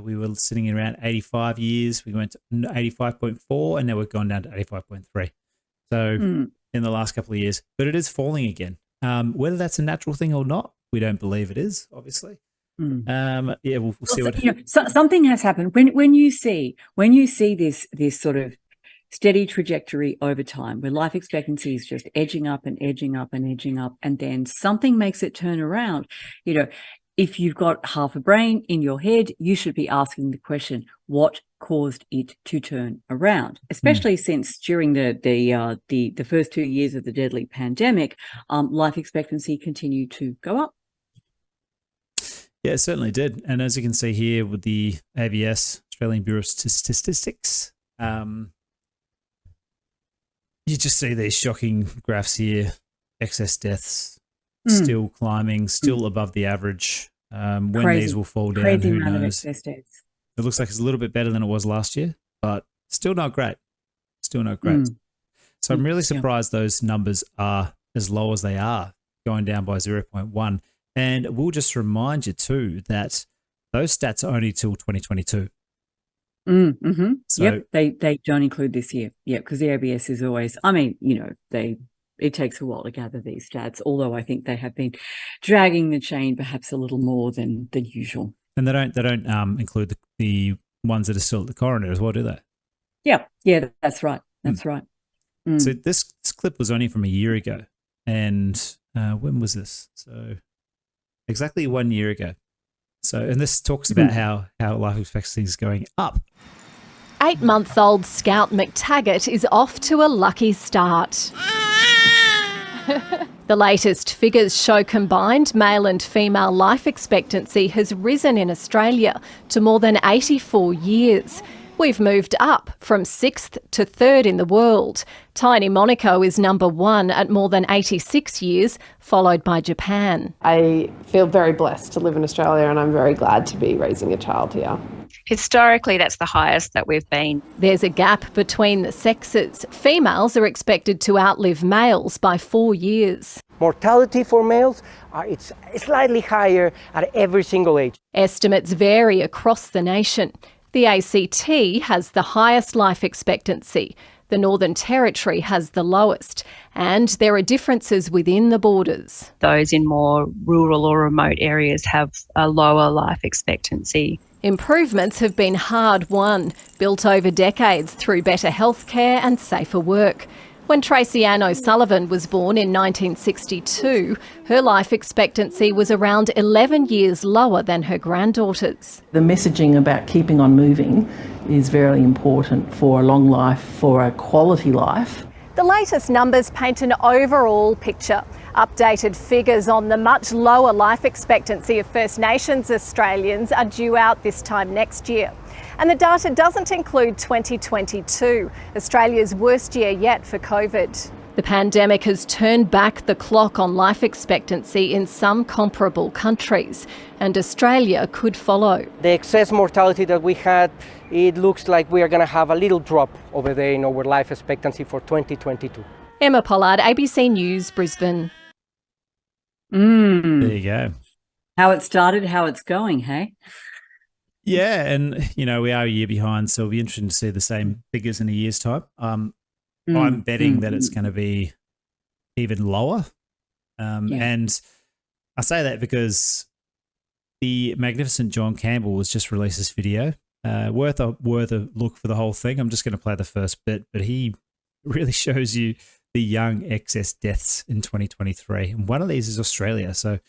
we were sitting at around 85 years. We went to 85.4, and now we've gone down to 85.3. So in the last couple of years. But it is falling again. Whether that's a natural thing or not, we don't believe it is, obviously. We'll see what something has happened when you see this sort of steady trajectory over time where life expectancy is just edging up and edging up and edging up, and then something makes it turn around. If you've got half a brain in your head, you should be asking the question, what caused it to turn around? Especially since during the first 2 years of the deadly pandemic, life expectancy continued to go up. Yeah, it certainly did. And as you can see here with the ABS, Australian Bureau of Statistics, you just see these shocking graphs here. Excess deaths still climbing, still above the average. When these will fall down, who knows? It looks like it's a little bit better than it was last year, but still not great. So I'm really surprised those numbers are as low as they are, going down by 0.1. And we'll just remind you too that those stats are only till 2022. So they don't include this year. Yeah, because the ABS is always, it takes a while to gather these stats, although I think they have been dragging the chain perhaps a little more than usual. And they don't include the ones that are still at the coroner as well, do they? Yeah, that's right. That's right. So this clip was only from a year ago. And when was this? So exactly 1 year ago. So, and this talks about how life expectancy is going up. 8-month-old Scout McTaggart is off to a lucky start. The latest figures show combined male and female life expectancy has risen in Australia to more than 84 years. We've moved up from 6th to 3rd in the world. Tiny Monaco is number 1 at more than 86 years, followed by Japan. I feel very blessed to live in Australia, and I'm very glad to be raising a child here. Historically, that's the highest that we've been. There's a gap between the sexes. Females are expected to outlive males by 4 years. Mortality for males, it's slightly higher at every single age. Estimates vary across the nation. The ACT has the highest life expectancy. The Northern Territory has the lowest, and there are differences within the borders. Those in more rural or remote areas have a lower life expectancy. Improvements have been hard won, built over decades through better healthcare and safer work. When Tracy Ann O'Sullivan was born in 1962, her life expectancy was around 11 years lower than her granddaughter's. The messaging about keeping on moving is very important for a long life, for a quality life. The latest numbers paint an overall picture. Updated figures on the much lower life expectancy of First Nations Australians are due out this time next year. And the data doesn't include 2022, Australia's worst year yet for COVID. The pandemic has turned back the clock on life expectancy in some comparable countries, and Australia could follow. The excess mortality that we had, it looks like we are going to have a little drop over there in our life expectancy for 2022. Emma Pollard, ABC News, Brisbane. There you go. How it started, how it's going, hey? Yeah, and we are a year behind, so it'll be interesting to see the same figures in a year's time. I'm betting that it's going to be even lower. And I say that because the magnificent John Campbell has just released this video. Worth a look for the whole thing. I'm just going to play the first bit, but he really shows you the young excess deaths in 2023. And one of these is Australia. So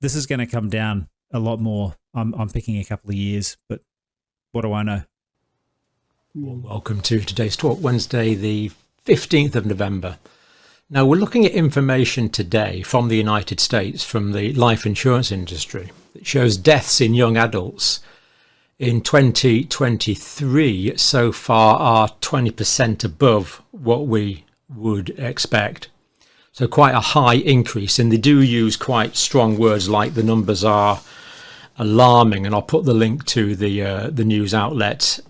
this is going to come down a lot more. I'm picking a couple of years, but what do I know? Well, welcome to today's talk, Wednesday, the 15th of November. Now, we're looking at information today from the United States, from the life insurance industry, that shows deaths in young adults in 2023 so far are 20% above what we would expect. So quite a high increase, and they do use quite strong words like the numbers are alarming, and I'll put the link to the news outlet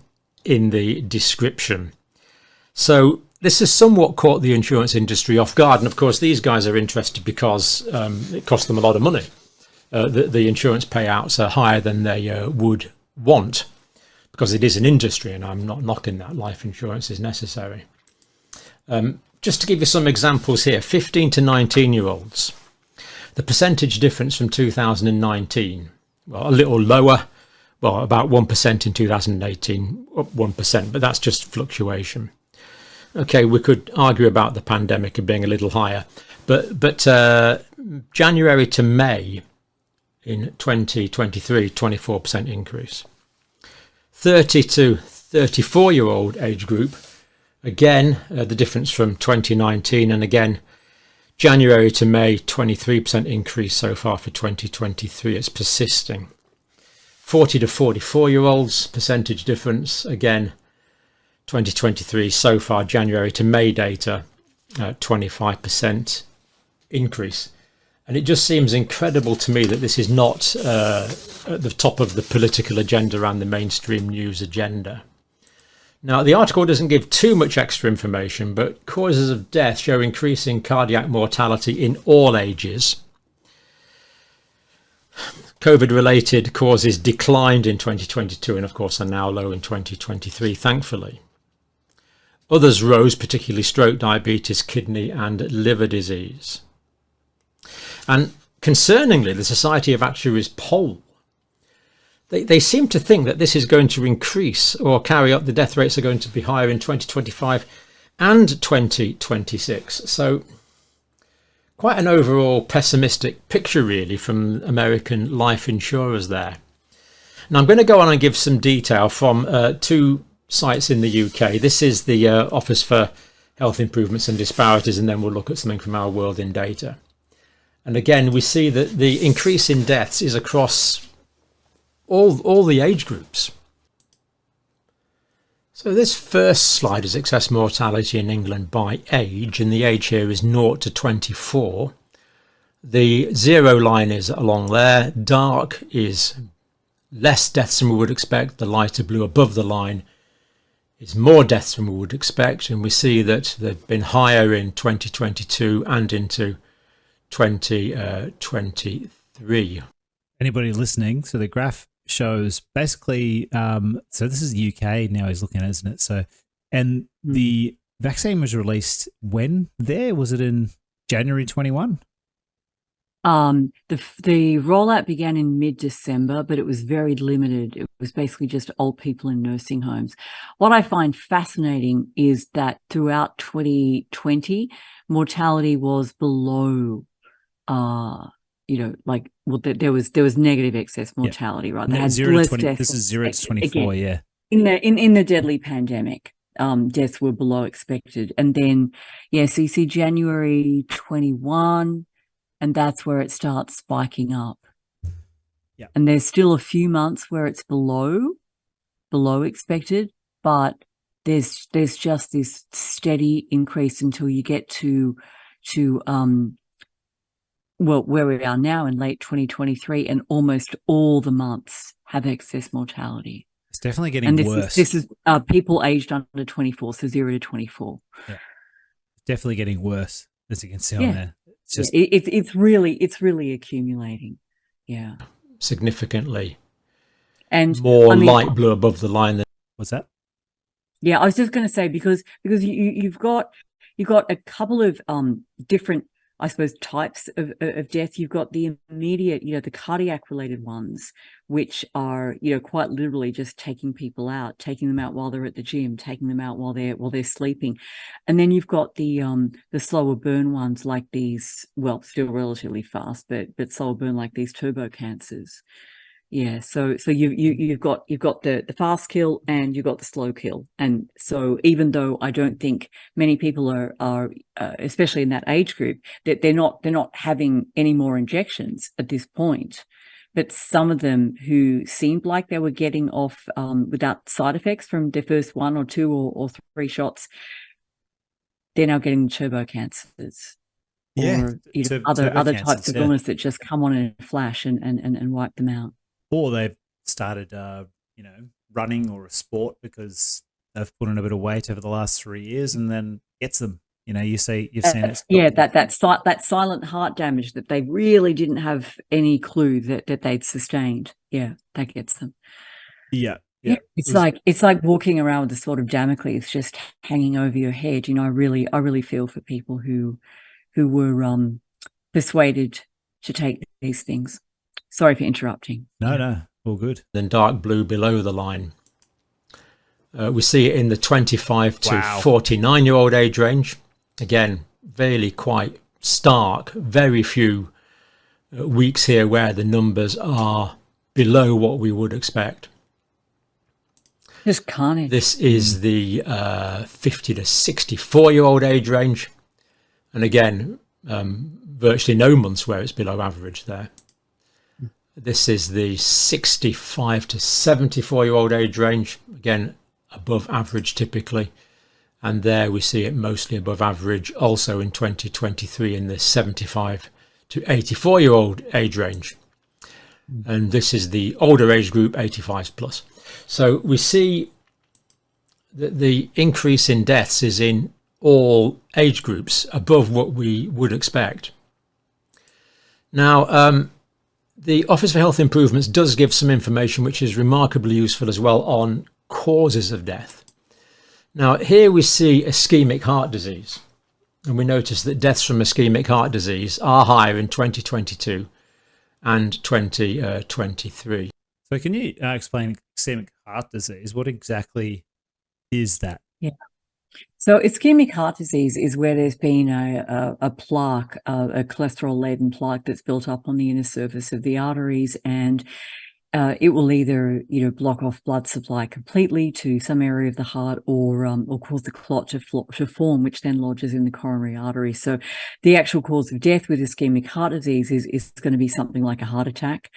in the description. So this has somewhat caught the insurance industry off guard, and of course these guys are interested because it costs them a lot of money. The insurance payouts are higher than they would want, because it is an industry, and I'm not knocking that. Life insurance is necessary. Just to give you some examples here, 15 to 19-year-olds, the percentage difference from 2019, well, a little lower, well, about 1% in 2018, up 1%, but that's just fluctuation. Okay, we could argue about the pandemic and being a little higher, but January to May in 2023, 24% increase. 30 to 34-year-old age group, again, the difference from 2019, and again, January to May, 23% increase so far for 2023. It's persisting. 40 to 44-year-olds, percentage difference, again, 2023 so far, January to May data, 25% increase. And it just seems incredible to me that this is not at the top of the political agenda and the mainstream news agenda. Now, the article doesn't give too much extra information, but causes of death show increasing cardiac mortality in all ages. COVID-related causes declined in 2022 and, of course, are now low in 2023, thankfully. Others rose, particularly stroke, diabetes, kidney and liver disease. And concerningly, the Society of Actuaries poll, they seem to think that this is going to increase or carry up. The death rates are going to be higher in 2025 and 2026. So quite an overall pessimistic picture, really, from American life insurers there. Now, I'm going to go on and give some detail from two sites in the UK. This is the Office for Health Improvements and Disparities, and then we'll look at something from Our World in Data. And again, we see that the increase in deaths is across all the age groups. So this first slide is excess mortality in England by age, and the age here is 0 to 24. The zero line is along there. Dark is less deaths than we would expect. The lighter blue above the line is more deaths than we would expect, and we see that they've been higher in 2022 and into 2023. Anybody listening, so the graph shows basically, so this is the UK now he's looking at, isn't it? So, and the vaccine was released when there? Was it in January 21? The rollout began in mid-December, but it was very limited. It was basically just old people in nursing homes. What I find fascinating is that throughout 2020, mortality was below, there was negative excess mortality, right? They had 0 less to 20. deaths This is 0 to 24. again, Yeah. in the deadly pandemic. Deaths were below expected, and then so you see January 21. And that's where it starts spiking up. Yeah. And there's still a few months where it's below expected, but there's just this steady increase until you get to where we are now in late 2023, and almost all the months have excess mortality. It's definitely getting worse. This is people aged under 24, so 0 to 24. Yeah. It's definitely getting worse, as you can see on there. It's just it's really accumulating. Yeah. Significantly. And more light blue above the line. What's that? Yeah, I was just going to say, because you've got a couple of different, I suppose, types of death. You've got the immediate, the cardiac related ones, which are, quite literally just taking people out, taking them out while they're at the gym, taking them out while they're sleeping. And then you've got the slower burn ones, like these, well, still relatively fast, but slower burn, like these turbo cancers. Yeah, so you've got the fast kill and you've got the slow kill, and so even though I don't think many people are especially in that age group, that they're not having any more injections at this point, but some of them who seemed like they were getting off without side effects from their first 1 or 2 or 3 shots, they're now getting turbo cancers. Yeah, or other types of illness that just come on in a flash and wipe them out. Or they've started, running or a sport because they've put on a bit of weight over the last 3 years, and then gets them. You've seen it. Yeah, that silent heart damage that they really didn't have any clue that they'd sustained. Yeah, that gets them. Yeah. It's like walking around with a sort of Damocles just hanging over your head. I really feel for people who were persuaded to take these things. Sorry for interrupting. No, all good. Then dark blue below the line. We see it in the 25 to 49-year-old age range. Again, really quite stark. Very few weeks here where the numbers are below what we would expect. Just carnage. This is the 50 to 64-year-old age range. And again, virtually no months where it's below average there. This is the 65 to 74-year-old age range, again, above average typically. And there we see it mostly above average also in 2023 in the 75 to 84-year-old age range. And this is the older age group, 85 plus. So we see that the increase in deaths is in all age groups above what we would expect. Now, the Office for Health Improvements does give some information which is remarkably useful as well on causes of death. Now, here we see ischemic heart disease, and we notice that deaths from ischemic heart disease are higher in 2022 and 2023. So can you explain ischemic heart disease? What exactly is that? Yeah. So ischemic heart disease is where there's been a plaque, a cholesterol-laden plaque that's built up on the inner surface of the arteries, and it will either block off blood supply completely to some area of the heart, or cause the clot to form, which then lodges in the coronary artery. So the actual cause of death with ischemic heart disease is going to be something like a heart attack,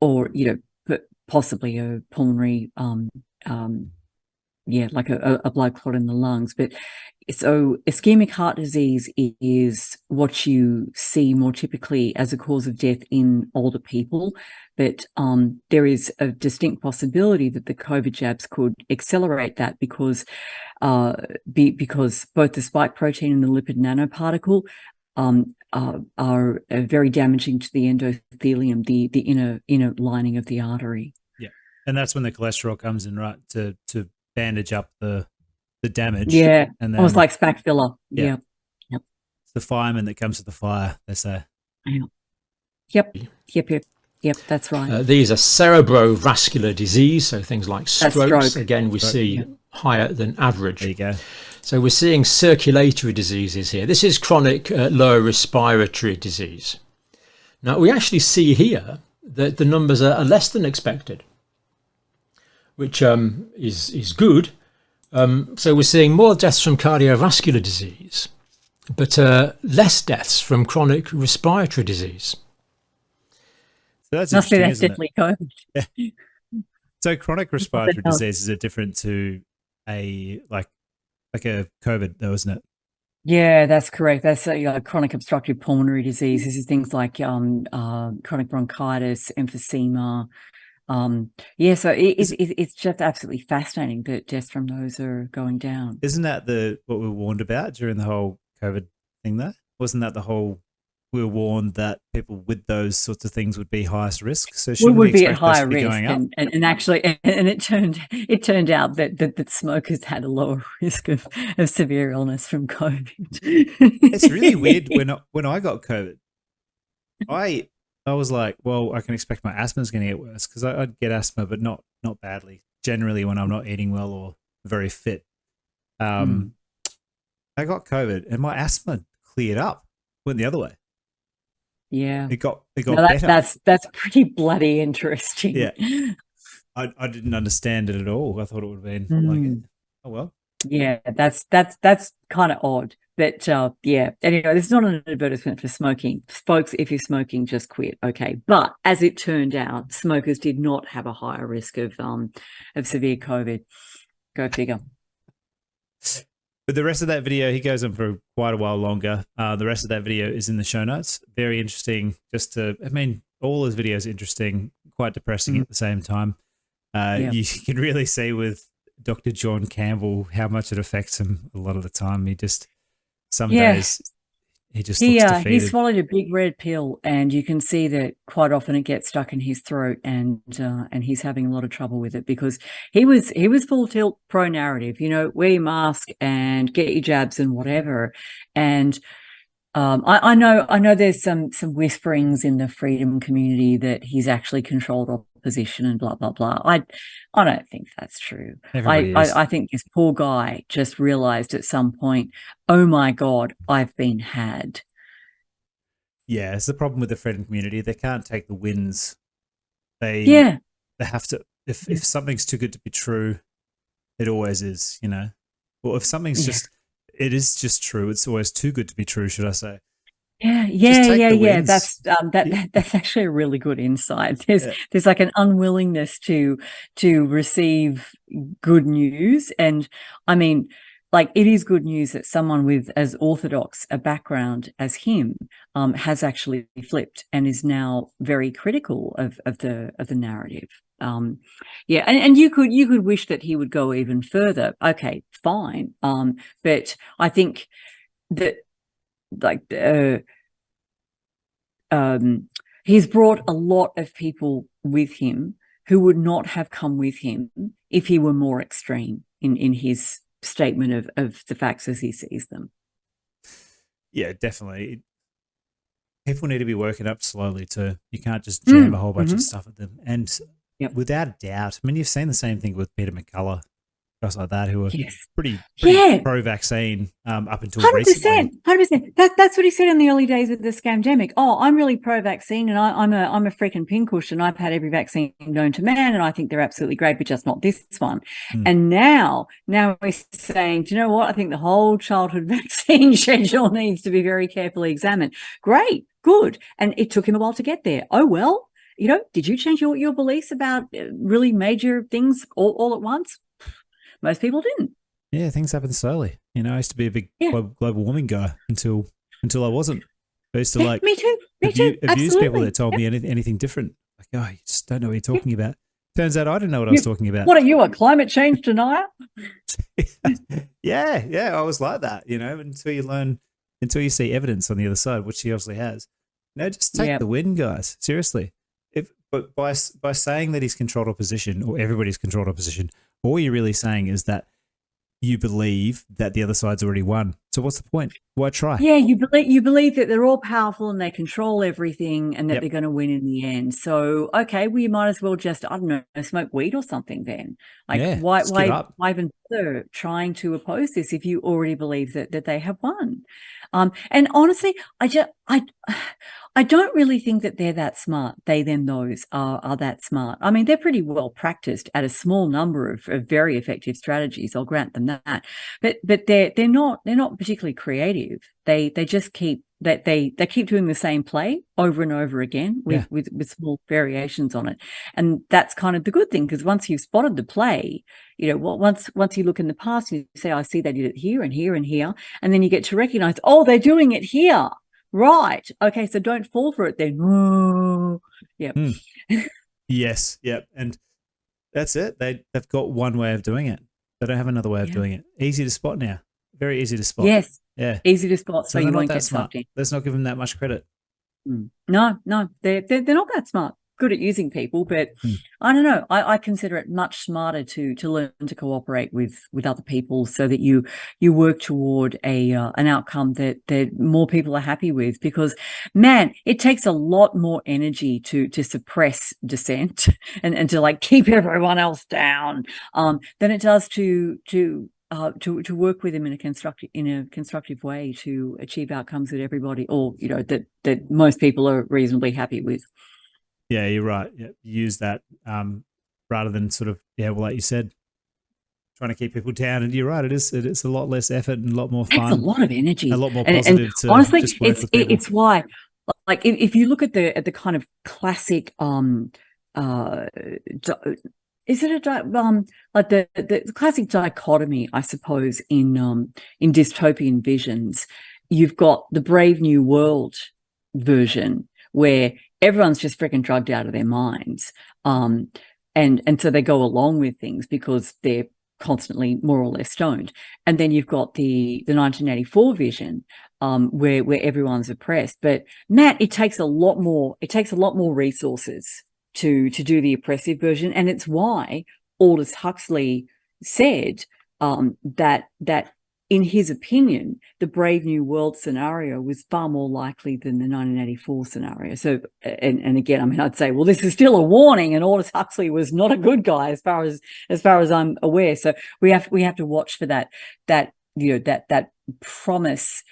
or possibly a pulmonary like a blood clot in the lungs. But so ischemic heart disease is what you see more typically as a cause of death in older people. But there is a distinct possibility that the COVID jabs could accelerate that because both the spike protein and the lipid nanoparticle are very damaging to the endothelium, the inner lining of the artery. Yeah, and that's when the cholesterol comes in, right, to bandage up the damage. Yeah, and then, almost like spac filler. Yeah. Yep. It's the fireman that comes to the fire, they say. Yep. That's right. These are cerebrovascular disease, so things like strokes. Stroke. Again, we see higher than average. There you go. So we're seeing circulatory diseases here. This is chronic lower respiratory disease. Now, we actually see here that the numbers are less than expected, which is good. So we're seeing more deaths from cardiovascular disease, but less deaths from chronic respiratory disease. So that's Must be interesting, that's isn't definitely COVID. So chronic respiratory diseases are different to a like a COVID, though, isn't it? Yeah, that's correct. That's chronic obstructive pulmonary disease. This is things like chronic bronchitis, emphysema. So it's just absolutely fascinating that deaths from those are going down. Isn't that what we were warned about during the whole COVID thing, though? Wasn't that the whole? We were warned that people with those sorts of things would be highest risk. So We would be at expect those higher to be risk, going up? and actually, and it turned out that smokers had a lower risk of severe illness from COVID. It's really weird. When I got COVID, I was like, well, I can expect my asthma's going to get worse because I'd get asthma, but not badly. Generally, when I'm not eating well or very fit, I got COVID and my asthma cleared up, went the other way. Yeah, it got no, better. That's pretty bloody interesting. Yeah, I didn't understand it at all. I thought it would have been like, oh well. Yeah, that's kind of odd. But anyway, this is not an advertisement for smoking. Folks, if you're smoking, just quit. Okay. But as it turned out, smokers did not have a higher risk of severe COVID. Go figure. But the rest of that video, he goes on for quite a while longer. The rest of that video is in the show notes. Very interesting. All his videos are interesting, quite depressing at the same time. You can really see with Dr. John Campbell how much it affects him a lot of the time. Some days he just looks defeated. He swallowed a big red pill, and you can see that quite often it gets stuck in his throat, and he's having a lot of trouble with it because he was full tilt pro narrative. Wear your mask and get your jabs and whatever. And I know there's some whisperings in the freedom community that he's actually controlled opposition and blah blah blah. I don't think that's true. I think this poor guy just realized at some point, oh my God, I've been had. Yeah, it's the problem with the freedom community. They can't take the wins. They have to. If something's too good to be true, it always is. Or if something's it is just true. It's always too good to be true, should I say? Yeah. That's actually a really good insight. There's like an unwillingness to receive good news, and I mean, like, it is good news that someone with as orthodox a background as him has actually flipped and is now very critical of the narrative. And you could wish that he would go even further. Okay, fine. But I think that he's brought a lot of people with him who would not have come with him if he were more extreme in his statement of the facts as he sees them. Yeah, definitely. People need to be working up slowly too. You can't just jam a whole bunch of stuff at them. And without a doubt, you've seen the same thing with Peter McCullough, guys like that who are pretty pro-vaccine up until 100%, recently. 100%. That's what he said in the early days of the scamdemic. Oh, I'm really pro-vaccine, and I'm a freaking pincush, and I've had every vaccine known to man, and I think they're absolutely great, but just not this one. And now he's saying, do you know what? I think the whole childhood vaccine schedule needs to be very carefully examined. Great, good. And it took him a while to get there. Oh, well, did you change your beliefs about really major things all at once? Most people didn't. Yeah, things happen slowly. I used to be a big global warming guy until I wasn't. I used to me too. abuse people that told me anything different. Like, oh, you just don't know what you're talking about. Turns out I didn't know what I was talking about. What are you, a climate change denier? Yeah, I was like that, until you see evidence on the other side, which he obviously has. Just take the win, guys. Seriously. But by saying that he's controlled opposition, or everybody's controlled opposition, all you're really saying is that you believe that the other side's already won. It's So what's the point? Why try? Yeah, you believe that they're all powerful and they control everything and that Yep. they're going to win in the end. So, okay, well, you might as well just, I don't know, smoke weed or something then. Like, Yeah, why just give up. even bother trying to oppose this if you already believe that they have won? And honestly, I don't really think that they're that smart. They, them, those are that smart. I mean, they're pretty well practiced at a small number of very effective strategies. I'll grant them that. But they're not particularly creative. They just keep they keep doing the same play over and over again with small variations on it. And that's kind of the good thing, because once you've spotted the play, you know, once you look in the past, you say, I see they did it here and here and here, and then you get to recognize, oh, they're doing it here. Right. Okay. So don't fall for it then. Yep. Yes. Yep. And that's it. They've got one way of doing it. They don't have another way of doing it. Easy to spot now. Very easy to spot. Yes. Yeah. Easy to spot, so you they're won't not get that smart. sucked in. Let's not give them that much credit. No, they're not that smart. Good at using people, but I don't know. I consider it much smarter to learn to cooperate with other people, so that you work toward an outcome that more people are happy with. Because, man, it takes a lot more energy to suppress dissent and to like keep everyone else down than it does to work with them in a constructive way to achieve outcomes that everybody, or you know, that most people are reasonably happy with. Yeah, you're right. Yeah, use that rather than sort of, like you said, trying to keep people down. And you're right, it's a lot less effort and a lot more fun. It's a lot of energy, a lot more positive. And honestly, just work with people. it's why, like, if you look at the kind of classic is it like the classic dichotomy, I suppose, in dystopian visions? You've got the Brave New World version where everyone's just freaking drugged out of their minds, and so they go along with things because they're constantly more or less stoned. And then you've got the 1984 vision, where everyone's oppressed. But Matt, it takes a lot more resources to do the oppressive version, and it's why Aldous Huxley said that in his opinion, the Brave New World scenario was far more likely than the 1984 scenario. So, and again, I mean, I'd say, well, this is still a warning, and Aldous Huxley was not a good guy as far as I'm aware. So we have to watch for that promise.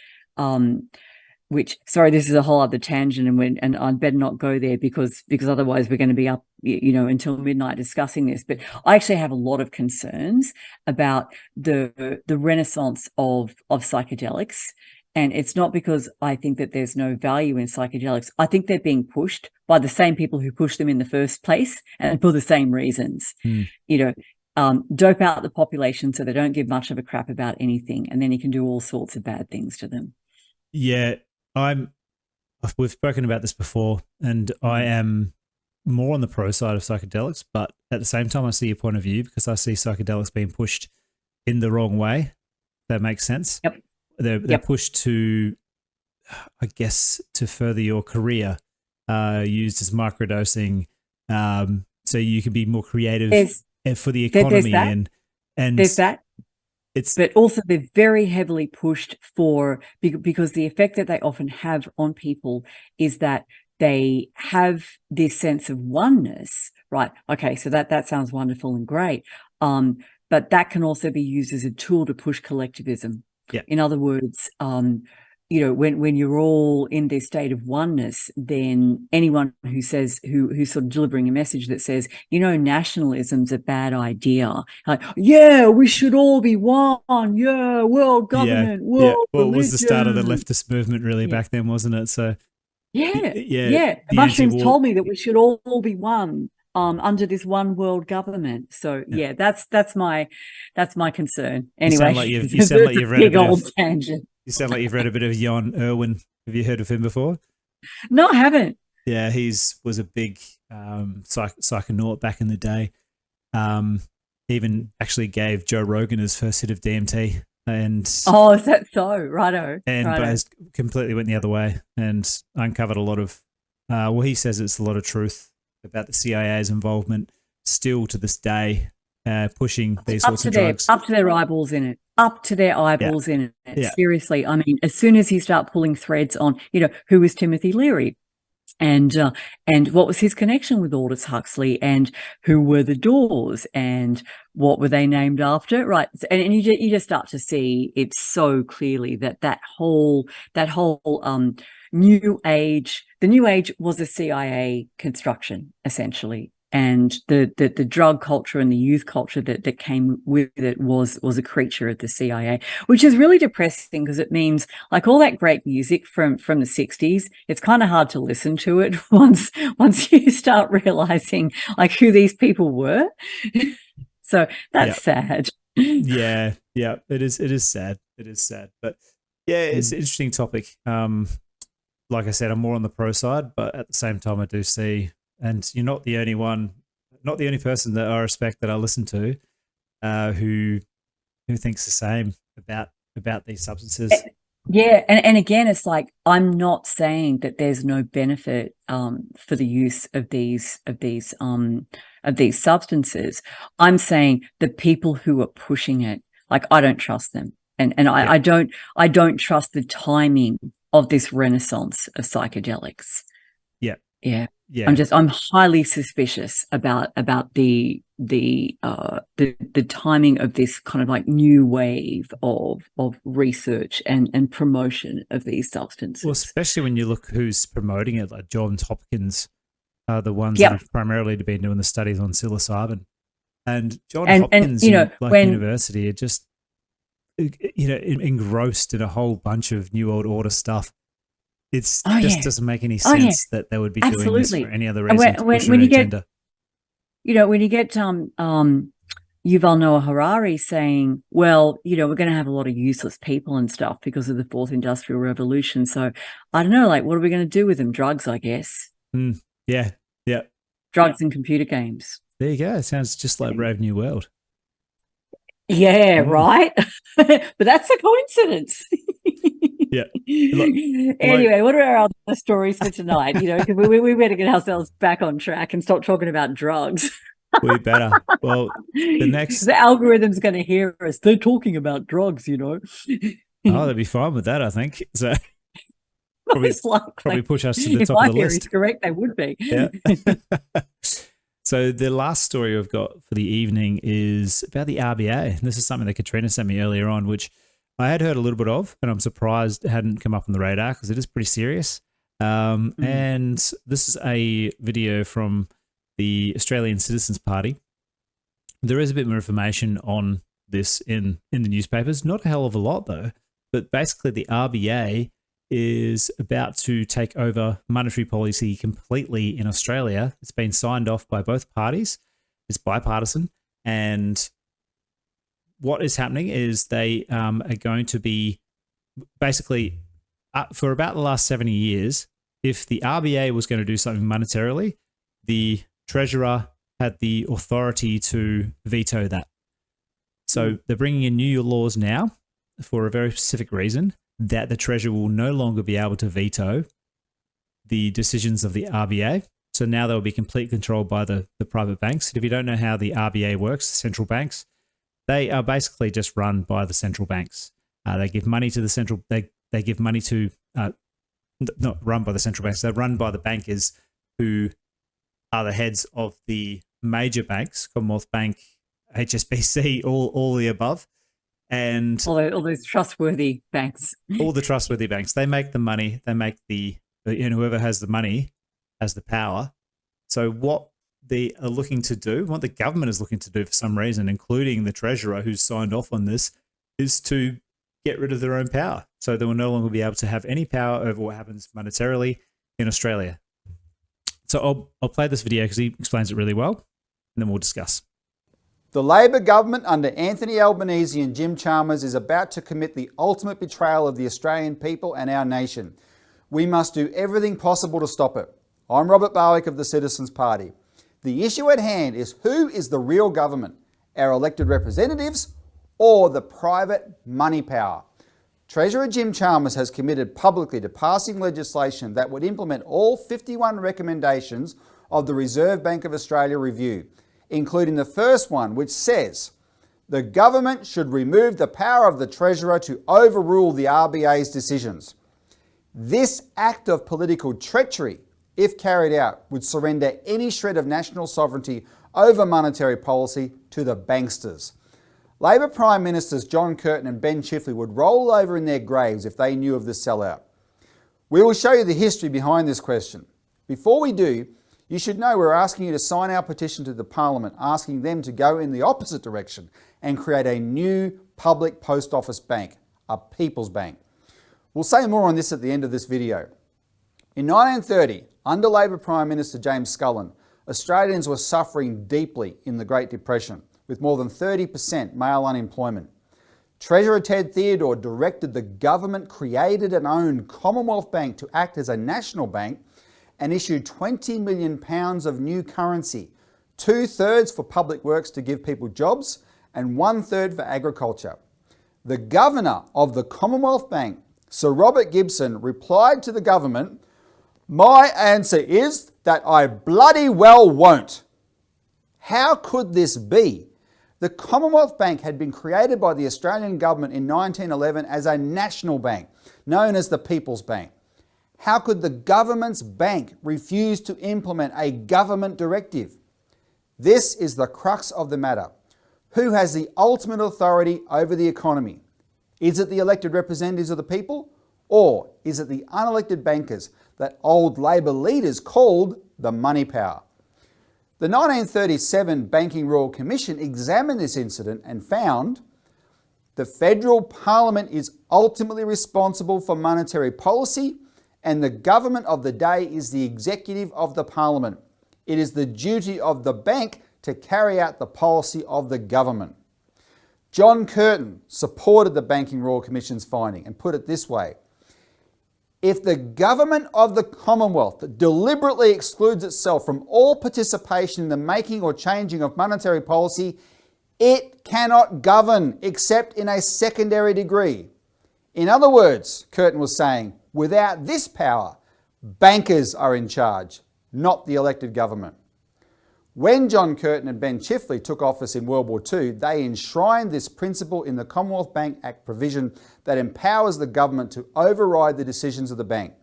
Which, sorry, this is a whole other tangent, and I'd better not go there because otherwise we're going to be up, until midnight discussing this. But I actually have a lot of concerns about the renaissance of psychedelics, and it's not because I think that there's no value in psychedelics. I think they're being pushed by the same people who pushed them in the first place, and for the same reasons. Dope out the population so they don't give much of a crap about anything, and then you can do all sorts of bad things to them. Yeah. We've spoken about this before, and I am more on the pro side of psychedelics, but at the same time, I see your point of view, because I see psychedelics being pushed in the wrong way. That makes sense. Yep. They're pushed to, I guess, to further your career, used as microdosing, so you can be more creative for the economy. And there's that. But also they're very heavily pushed because the effect that they often have on people is that they have this sense of oneness, right? Okay, so that sounds wonderful and great, but that can also be used as a tool to push collectivism. Yeah. In other words, when you're all in this state of oneness, then anyone who's sort of delivering a message that says, nationalism's a bad idea, like, yeah, we should all be one, yeah, world government, world Well, it was the start of the religion. leftist movement really back then, wasn't it? So yeah. Mushrooms told me that we should all be one under this one world government. So that's my concern. Anyway, you sound like you've read big old tangent. You sound like you've read a bit of Jon Erwin. Have you heard of him before? No, I haven't. Yeah, was a big psychonaut back in the day. Even actually gave Joe Rogan his first hit of DMT. And is that so? Righto. But completely went the other way and uncovered a lot of, he says it's a lot of truth about the CIA's involvement still to this day. pushing these sorts of drugs. Up to their eyeballs in it. Up to their eyeballs in it. Yeah. Seriously. I mean, as soon as you start pulling threads on, who was Timothy Leary? And what was his connection with Aldous Huxley, and who were the Doors, and what were they named after? Right. And you just start to see it so clearly that whole new age, the new age was a CIA construction, essentially. And the drug culture and the youth culture that came with it was a creature of the CIA, which is really depressing, because it means, like, all that great music from the 60s, it's kind of hard to listen to it once you start realizing, like, who these people were. So that's sad. Yeah, it is sad. It is sad, but yeah, it's an interesting topic. Like I said, I'm more on the pro side, but at the same time, I do see. And you're not the only one, not the only person that I respect that I listen to, who thinks the same about these substances. Yeah, and again, it's like, I'm not saying that there's no benefit for the use of these substances. I'm saying the people who are pushing it, like, I don't trust them, and I don't trust the timing of this renaissance of psychedelics. Yeah. I'm highly suspicious about the timing of this kind of like new wave of research and promotion of these substances. Well, especially when you look who's promoting it, like Johns Hopkins are the ones that have primarily been doing the studies on psilocybin, and Hopkins, university, it just engrossed in a whole bunch of New World Order stuff. It's just doesn't make any sense that they would be doing this for any other reason. When you get, when you get Yuval Noah Harari saying, well, we're going to have a lot of useless people and stuff because of the fourth industrial revolution. So I don't know, like, what are we going to do with them? Drugs, I guess. Yeah. Drugs and computer games. There you go. It sounds just like Brave New World. Yeah, right. But that's a coincidence. Yeah. Anyway, what are our other stories for tonight? Because we better get ourselves back on track and stop talking about drugs. We better. Well, the algorithm's going to hear us. They're talking about drugs, Oh, they'd be fine with that, I think. So probably push us to the top of the list. If my theory is correct, they would be. Yeah. So the last story we've got for the evening is about the RBA. This is something that Katrina sent me earlier on, which I had heard a little bit of, and I'm surprised it hadn't come up on the radar because it is pretty serious. And this is a video from the Australian Citizens Party. There is a bit more information on this in the newspapers. Not a hell of a lot, though. But basically, the RBA is about to take over monetary policy completely in Australia. It's been signed off by both parties. It's bipartisan, and what is happening is they are going to be basically, for about the last 70 years, if the RBA was going to do something monetarily, the Treasurer had the authority to veto that. So they're bringing in new laws now for a very specific reason, that the Treasurer will no longer be able to veto the decisions of the RBA. So now they'll be complete control by the private banks. And if you don't know how the RBA works, the central banks, they are basically just run by the central banks. They give money to the central. They give money to not run by the central banks. They're run by the bankers, who are the heads of the major banks: Commonwealth Bank, HSBC, all the above, and all those trustworthy banks. All the trustworthy banks. They make the money. They make whoever has the money has the power. So what they are looking to do, what the government is looking to do for some reason, including the Treasurer who's signed off on this, is to get rid of their own power. So they will no longer be able to have any power over what happens monetarily in Australia. So I'll play this video because he explains it really well, and then we'll discuss. The Labor government under Anthony Albanese and Jim Chalmers is about to commit the ultimate betrayal of the Australian people and our nation. We must do everything possible to stop it. I'm Robert Barwick of the Citizens Party. The issue at hand is, who is the real government? Our elected representatives or the private money power? Treasurer Jim Chalmers has committed publicly to passing legislation that would implement all 51 recommendations of the Reserve Bank of Australia review. including the first one, which says, the government should remove the power of the Treasurer to overrule the RBA's decisions. This act of political treachery, if carried out, would surrender any shred of national sovereignty over monetary policy to the banksters. Labor Prime Ministers John Curtin and Ben Chifley would roll over in their graves if they knew of this sellout. We will show you the history behind this question. Before we do, you should know we're asking you to sign our petition to the Parliament, asking them to go in the opposite direction and create a new public post office bank, a people's bank. We'll say more on this at the end of this video. In 1930, under Labor Prime Minister James Scullin, Australians were suffering deeply in the Great Depression, with more than 30% male unemployment. Treasurer Ted Theodore directed the government created and owned Commonwealth Bank to act as a national bank and issued £20 million of new currency, 2/3 for public works to give people jobs and 1/3 for agriculture. The governor of the Commonwealth Bank, Sir Robert Gibson, replied to the government, "My answer is that I bloody well won't." How could this be? The Commonwealth Bank had been created by the Australian government in 1911 as a national bank, known as the People's Bank. How could the government's bank refuse to implement a government directive? This is the crux of the matter. Who has the ultimate authority over the economy? Is it the elected representatives of the people, or is it the unelected bankers that old Labor leaders called the money power? The 1937 Banking Royal Commission examined this incident and found the Federal Parliament is ultimately responsible for monetary policy, and the government of the day is the executive of the Parliament. It is the duty of the bank to carry out the policy of the government. John Curtin supported the Banking Royal Commission's finding and put it this way: if the government of the Commonwealth deliberately excludes itself from all participation in the making or changing of monetary policy, it cannot govern except in a secondary degree. In other words, Curtin was saying, without this power, bankers are in charge, not the elected government. When John Curtin and Ben Chifley took office in World War II, they enshrined this principle in the Commonwealth Bank Act provision that empowers the government to override the decisions of the bank.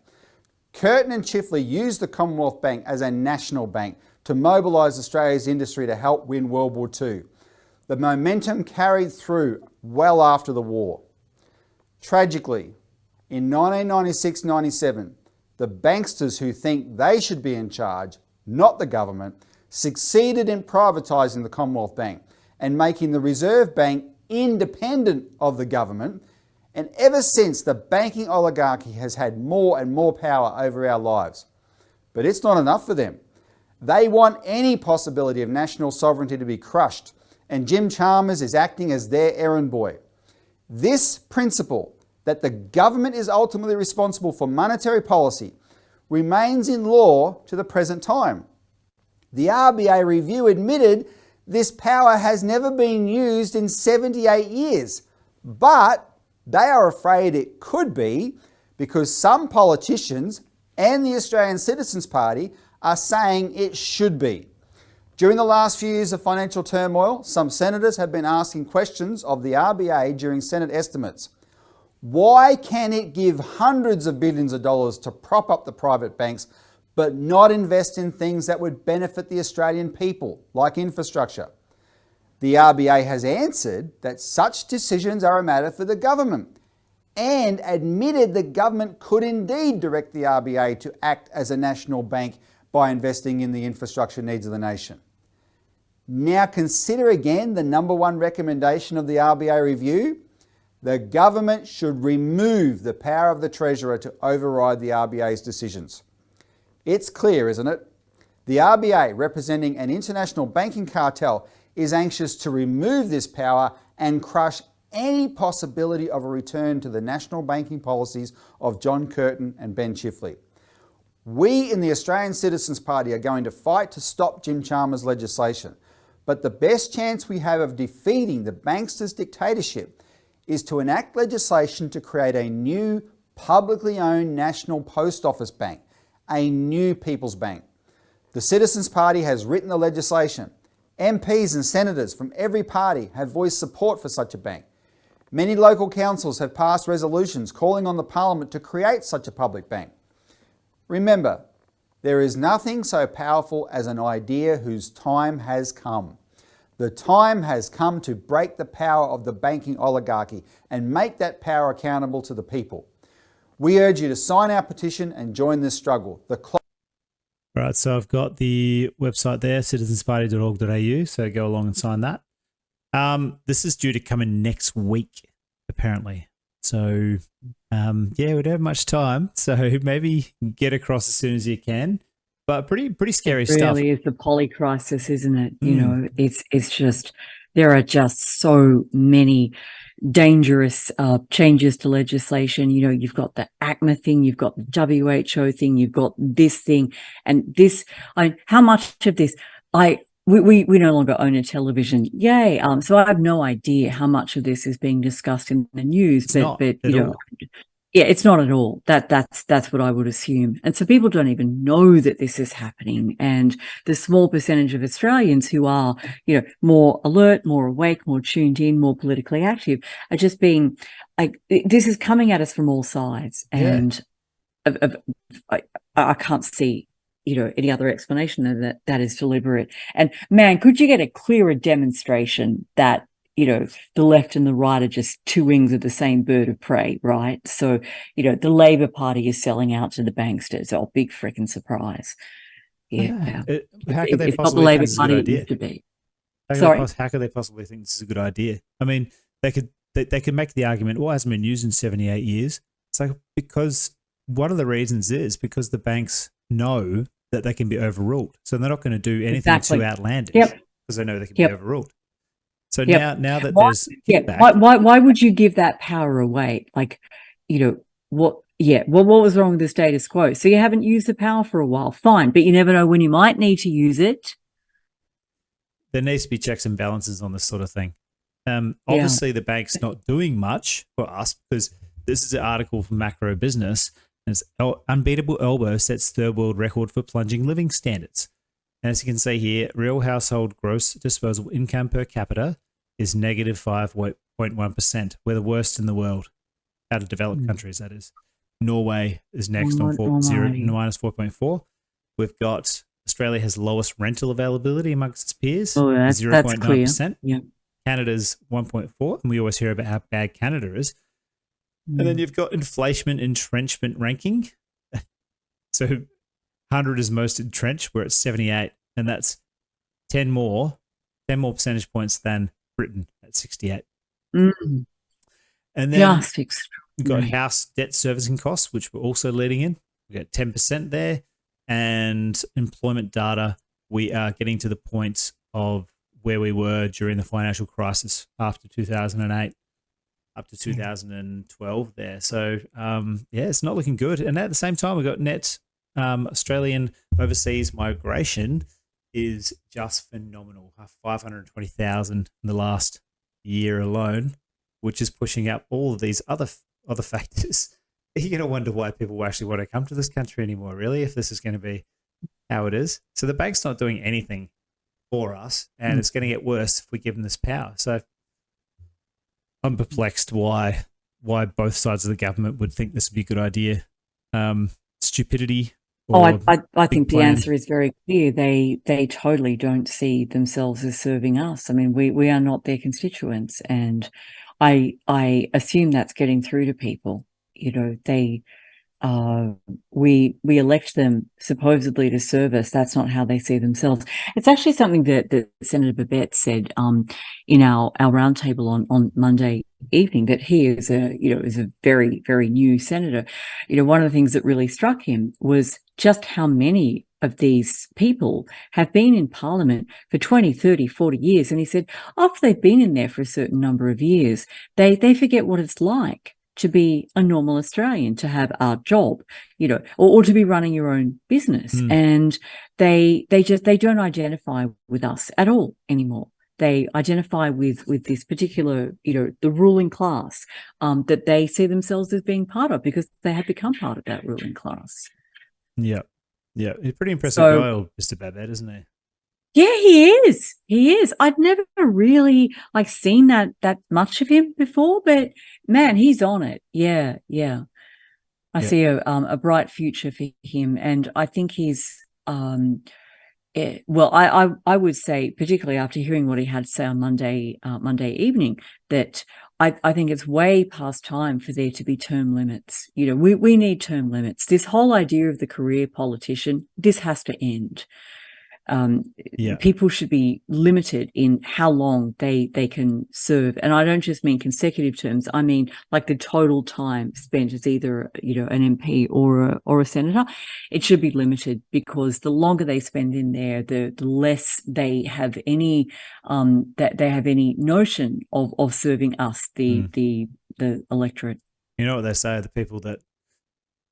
Curtin and Chifley used the Commonwealth Bank as a national bank to mobilise Australia's industry to help win World War II. The momentum carried through well after the war. Tragically, in 1996-97, the banksters who think they should be in charge, not the government, succeeded in privatising the Commonwealth Bank and making the Reserve Bank independent of the government. And ever since, the banking oligarchy has had more and more power over our lives. But it's not enough for them. They want any possibility of national sovereignty to be crushed, and Jim Chalmers is acting as their errand boy. This principle, that the government is ultimately responsible for monetary policy, remains in law to the present time. The RBA review admitted this power has never been used in 78 years, but they are afraid it could be because some politicians and the Australian Citizens Party are saying it should be. During the last few years of financial turmoil, some senators have been asking questions of the RBA during Senate estimates. Why can it give hundreds of billions of dollars to prop up the private banks but not invest in things that would benefit the Australian people, like infrastructure? The RBA has answered that such decisions are a matter for the government and admitted the government could indeed direct the RBA to act as a national bank by investing in the infrastructure needs of the nation. Now consider again the number one recommendation of the RBA review. The government should remove the power of the Treasurer to override the RBA's decisions. It's clear, isn't it? The RBA, representing an international banking cartel, is anxious to remove this power and crush any possibility of a return to the national banking policies of John Curtin and Ben Chifley. We in the Australian Citizens Party are going to fight to stop Jim Chalmers' legislation, but the best chance we have of defeating the banksters' dictatorship is to enact legislation to create a new publicly owned national post office bank, a new people's bank. The Citizens Party has written the legislation. MPs and senators from every party have voiced support for such a bank. Many local councils have passed resolutions calling on the Parliament to create such a public bank. Remember, there is nothing so powerful as an idea whose time has come. The time has come to break the power of the banking oligarchy and make that power accountable to the people. We urge you to sign our petition and join this struggle. All right, so I've got the website there, citizensparty.org.au, so go along and sign that. This is due to come in next week, apparently. So, we don't have much time, so maybe get across as soon as you can. But pretty scary stuff. It really is the poly crisis, isn't it? You know, it's just, there are just so many dangerous changes to legislation. You know, you've got the ACMA thing, you've got the WHO thing, you've got this thing, and this. How much of this? We no longer own a television. Yay! So I have no idea how much of this is being discussed in the news. But you know, yeah, it's not at all. That's what I would assume. And so people don't even know that this is happening. And the small percentage of Australians who are, you know, more alert, more awake, more tuned in, more politically active, are just being like, this is coming at us from all sides. And I can't see, you know, any other explanation than that is deliberate. And man, could you get a clearer demonstration that, you know, the left and the right are just two wings of the same bird of prey, right? So, you know, the Labor Party is selling out to the banksters. Oh, big freaking surprise. Yeah. How could they it's not the possibly Labor think this is a Party good it idea? used to be. How could they possibly think this is a good idea? I mean, they could make the argument, well, it hasn't been used in 78 years. It's like, because one of the reasons is because the banks know that they can be overruled. So they're not going to do anything too outlandish because they know they can be overruled. So now that there's kickback, why would you give that power away? Like, you know, what was wrong with the status quo? So you haven't used the power for a while, fine, but you never know when you might need to use it. There needs to be checks and balances on this sort of thing. Obviously, the bank's not doing much for us because this is an article from Macro Business. And it's Unbeatable Elbow sets third world record for plunging living standards. And as you can see here, real household gross disposable income per capita is negative 5.1%. We're the worst in the world, out of developed countries, that is. Norway is next on minus 4.4. We've got Australia has lowest rental availability amongst its peers, 0.9%. Yeah. Canada's 1.4, and we always hear about how bad Canada is. And then you've got inflation entrenchment ranking. So 100 is most entrenched, we're at 78, and that's 10 more percentage points than Britain at 68. And then we've got house debt servicing costs, which we're also leading in. We've got 10% there. And employment data, we are getting to the point of where we were during the financial crisis after 2008 up to 2012 there. So, it's not looking good. And at the same time, we've got net Australian overseas migration is just phenomenal. 520,000 in the last year alone, which is pushing up all of these other factors. You're going to wonder why people actually want to come to this country anymore, really, if this is going to be how it is. So the bank's not doing anything for us, and it's going to get worse if we give them this power. So I'm perplexed why both sides of the government would think this would be a good idea. Stupidity. I think the answer is very clear. They totally don't see themselves as serving us. I mean, we are not their constituents, and I assume that's getting through to people. You know, we elect them supposedly to serve us. That's not how they see themselves. It's actually something that Senator Babette said in our roundtable on Monday evening, that he is a very, very new senator. You know, one of the things that really struck him was just how many of these people have been in Parliament for 20, 30, 40 years. And he said after they've been in there for a certain number of years, they forget what it's like to be a normal Australian, to have a job, you know, or to be running your own business. And they don't identify with us at all anymore. They identify with this particular, you know, the ruling class that they see themselves as being part of because they have become part of that ruling class. Yeah. He's pretty impressive guy, old Mr. Babette, isn't he? Yeah, he is. He is. I'd never really seen that much of him before, but man, he's on it. Yeah, yeah. I see a bright future for him, and I think he's well, I would say, particularly after hearing what he had to say on Monday evening, that I think it's way past time for there to be term limits. We need term limits. This whole idea of the career politician, this has to end. People should be limited in how long they can serve, and I don't just mean consecutive terms. I mean like the total time spent as either an MP or a senator. It should be limited, because the longer they spend in there, the less they have any notion of serving us, the electorate. You know what they say: the people that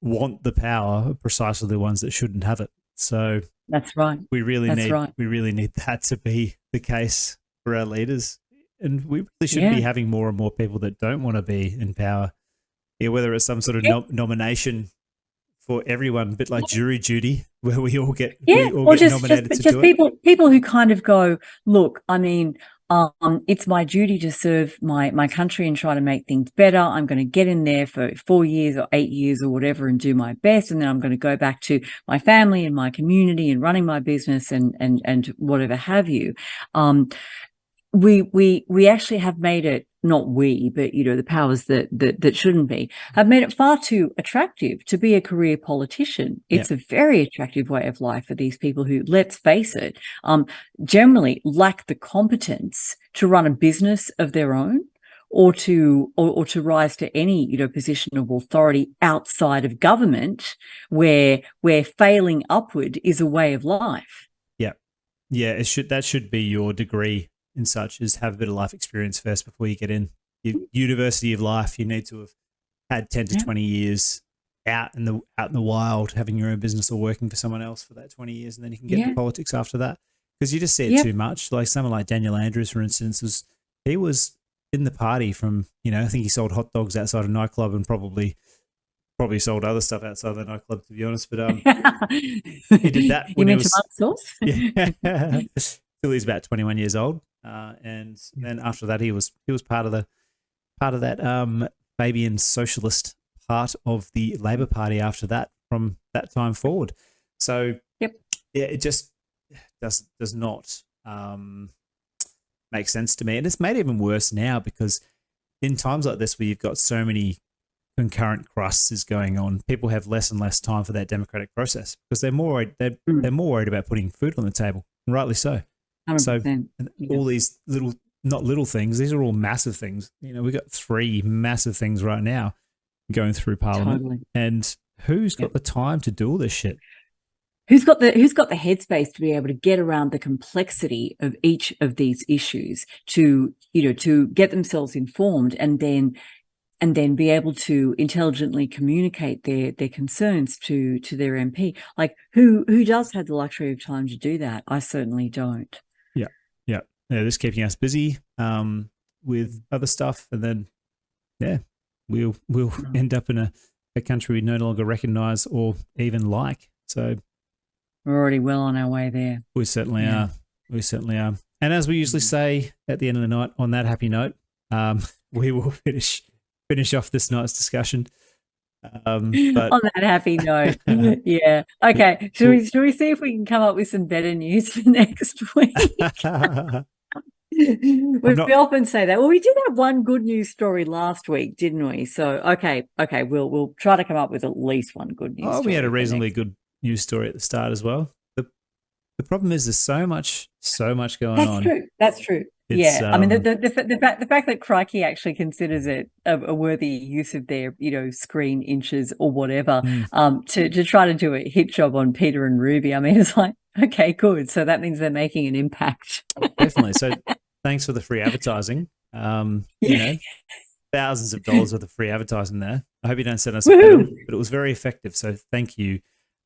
want the power are precisely the ones that shouldn't have it. So that's right. We really need that to be the case for our leaders, and we really should be having more and more people that don't want to be in power. Yeah, whether it's some sort of nomination for everyone, a bit like jury duty, where we all get nominated to do it. People who kind of go, look, I mean, it's my duty to serve my country and try to make things better. I'm going to get in there for 4 years or 8 years or whatever and do my best, and then I'm going to go back to my family and my community and running my business and whatever have you. We actually have made it, not we, but the powers that shouldn't be, have made it far too attractive to be a career politician. It's a very attractive way of life for these people who, let's face it, generally lack the competence to run a business of their own, or to rise to any position of authority outside of government, where failing upward is a way of life. That should be your degree in such, as have a bit of life experience first before you get in. Your university of life, you need to have had 10 to 20 years out in the wild, having your own business or working for someone else for that 20 years, and then you can get into politics after that. Because you just see it too much. Like someone like Daniel Andrews, for instance, he was in the party from, I think he sold hot dogs outside a nightclub and probably sold other stuff outside the nightclub, to be honest. But he did that when he was sauce. Till he's about 21 years old. And then after that, he was part of that Fabian socialist part of the Labor Party after that, from that time forward. So it just does not make sense to me. And it's made even worse now, because in times like this where you've got so many concurrent crises going on, people have less and less time for that democratic process, because they're more worried about putting food on the table, and rightly so. 100%. So all these not little things, these are all massive things. We've got 3 massive things right now going through Parliament. And who's got the time to do all this shit? Who's got the headspace to be able to get around the complexity of each of these issues, to get themselves informed, and then be able to intelligently communicate their concerns to their MP? Like, who does have the luxury of time to do that? I certainly don't. Yeah, just keeping us busy with other stuff, and then we'll end up in a country we no longer recognise or even like. So we're already well on our way there. We certainly are. We certainly are. And as we usually say at the end of the night, on that happy note, we will finish off this night's discussion. But on that happy note, yeah. Okay, should we see if we can come up with some better news for next week? We often say that. Well, we did have one good news story last week, didn't we? So okay, we'll try to come up with at least one good news. We had a reasonably good news story at the start as well. The problem is there's so much going on. That's true. I mean, the fact that Crikey actually considers it a worthy use of their screen inches or whatever to try to do a hit job on Peter and Ruby. I mean, it's like, okay, good. So that means they're making an impact. Definitely. So thanks for the free advertising. Thousands of dollars worth of free advertising there. I hope you don't send us a bill, but it was very effective. So thank you.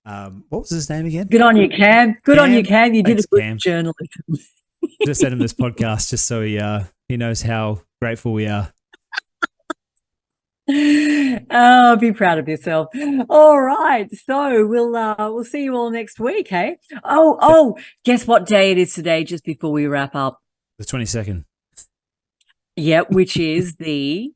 What was his name again? Good on you, Cam. Good on you, Cam. You did a good journalism. Just send him this podcast just so he knows how grateful we are. Oh, be proud of yourself. All right. So we'll see you all next week, hey? Oh, guess what day it is today, just before we wrap up? The 22nd. Yeah, which is the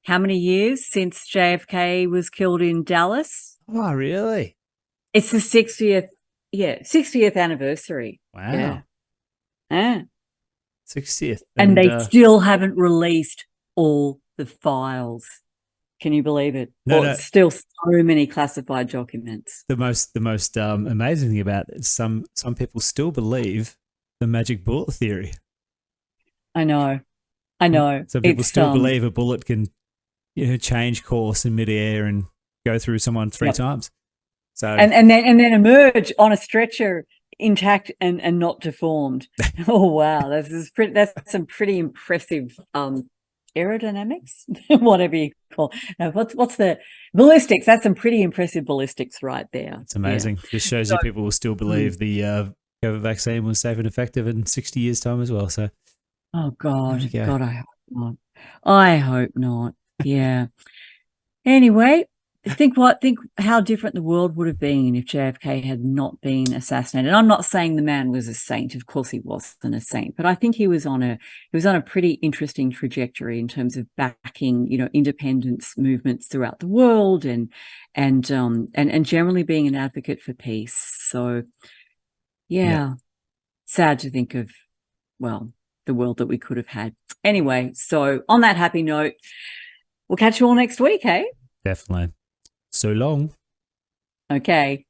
how many years since JFK was killed in Dallas? Oh, really? It's the 60th anniversary. Wow. Yeah. 60th. And they still haven't released all the files. Can you believe it? No. Still so many classified documents. The most amazing thing about it is some people still believe the magic bullet theory. I know. So people still believe a bullet can, change course in midair and go through someone three times. So and then emerge on a stretcher intact and not deformed. Oh wow, that's some pretty impressive aerodynamics, whatever you call. What's the ballistics? That's some pretty impressive ballistics right there. It's amazing. Yeah. This shows you people will still believe the COVID vaccine was safe and effective in 60 years' time as well. So, oh God, God, I hope not. I hope not. Yeah. Anyway, think how different the world would have been if JFK had not been assassinated. I'm not saying the man was a saint. Of course he wasn't a saint, but I think he was on a pretty interesting trajectory in terms of backing, independence movements throughout the world and generally being an advocate for peace. So yeah. Sad to think of, the world that we could have had. Anyway, so on that happy note, we'll catch you all next week, hey? Definitely. So long. Okay.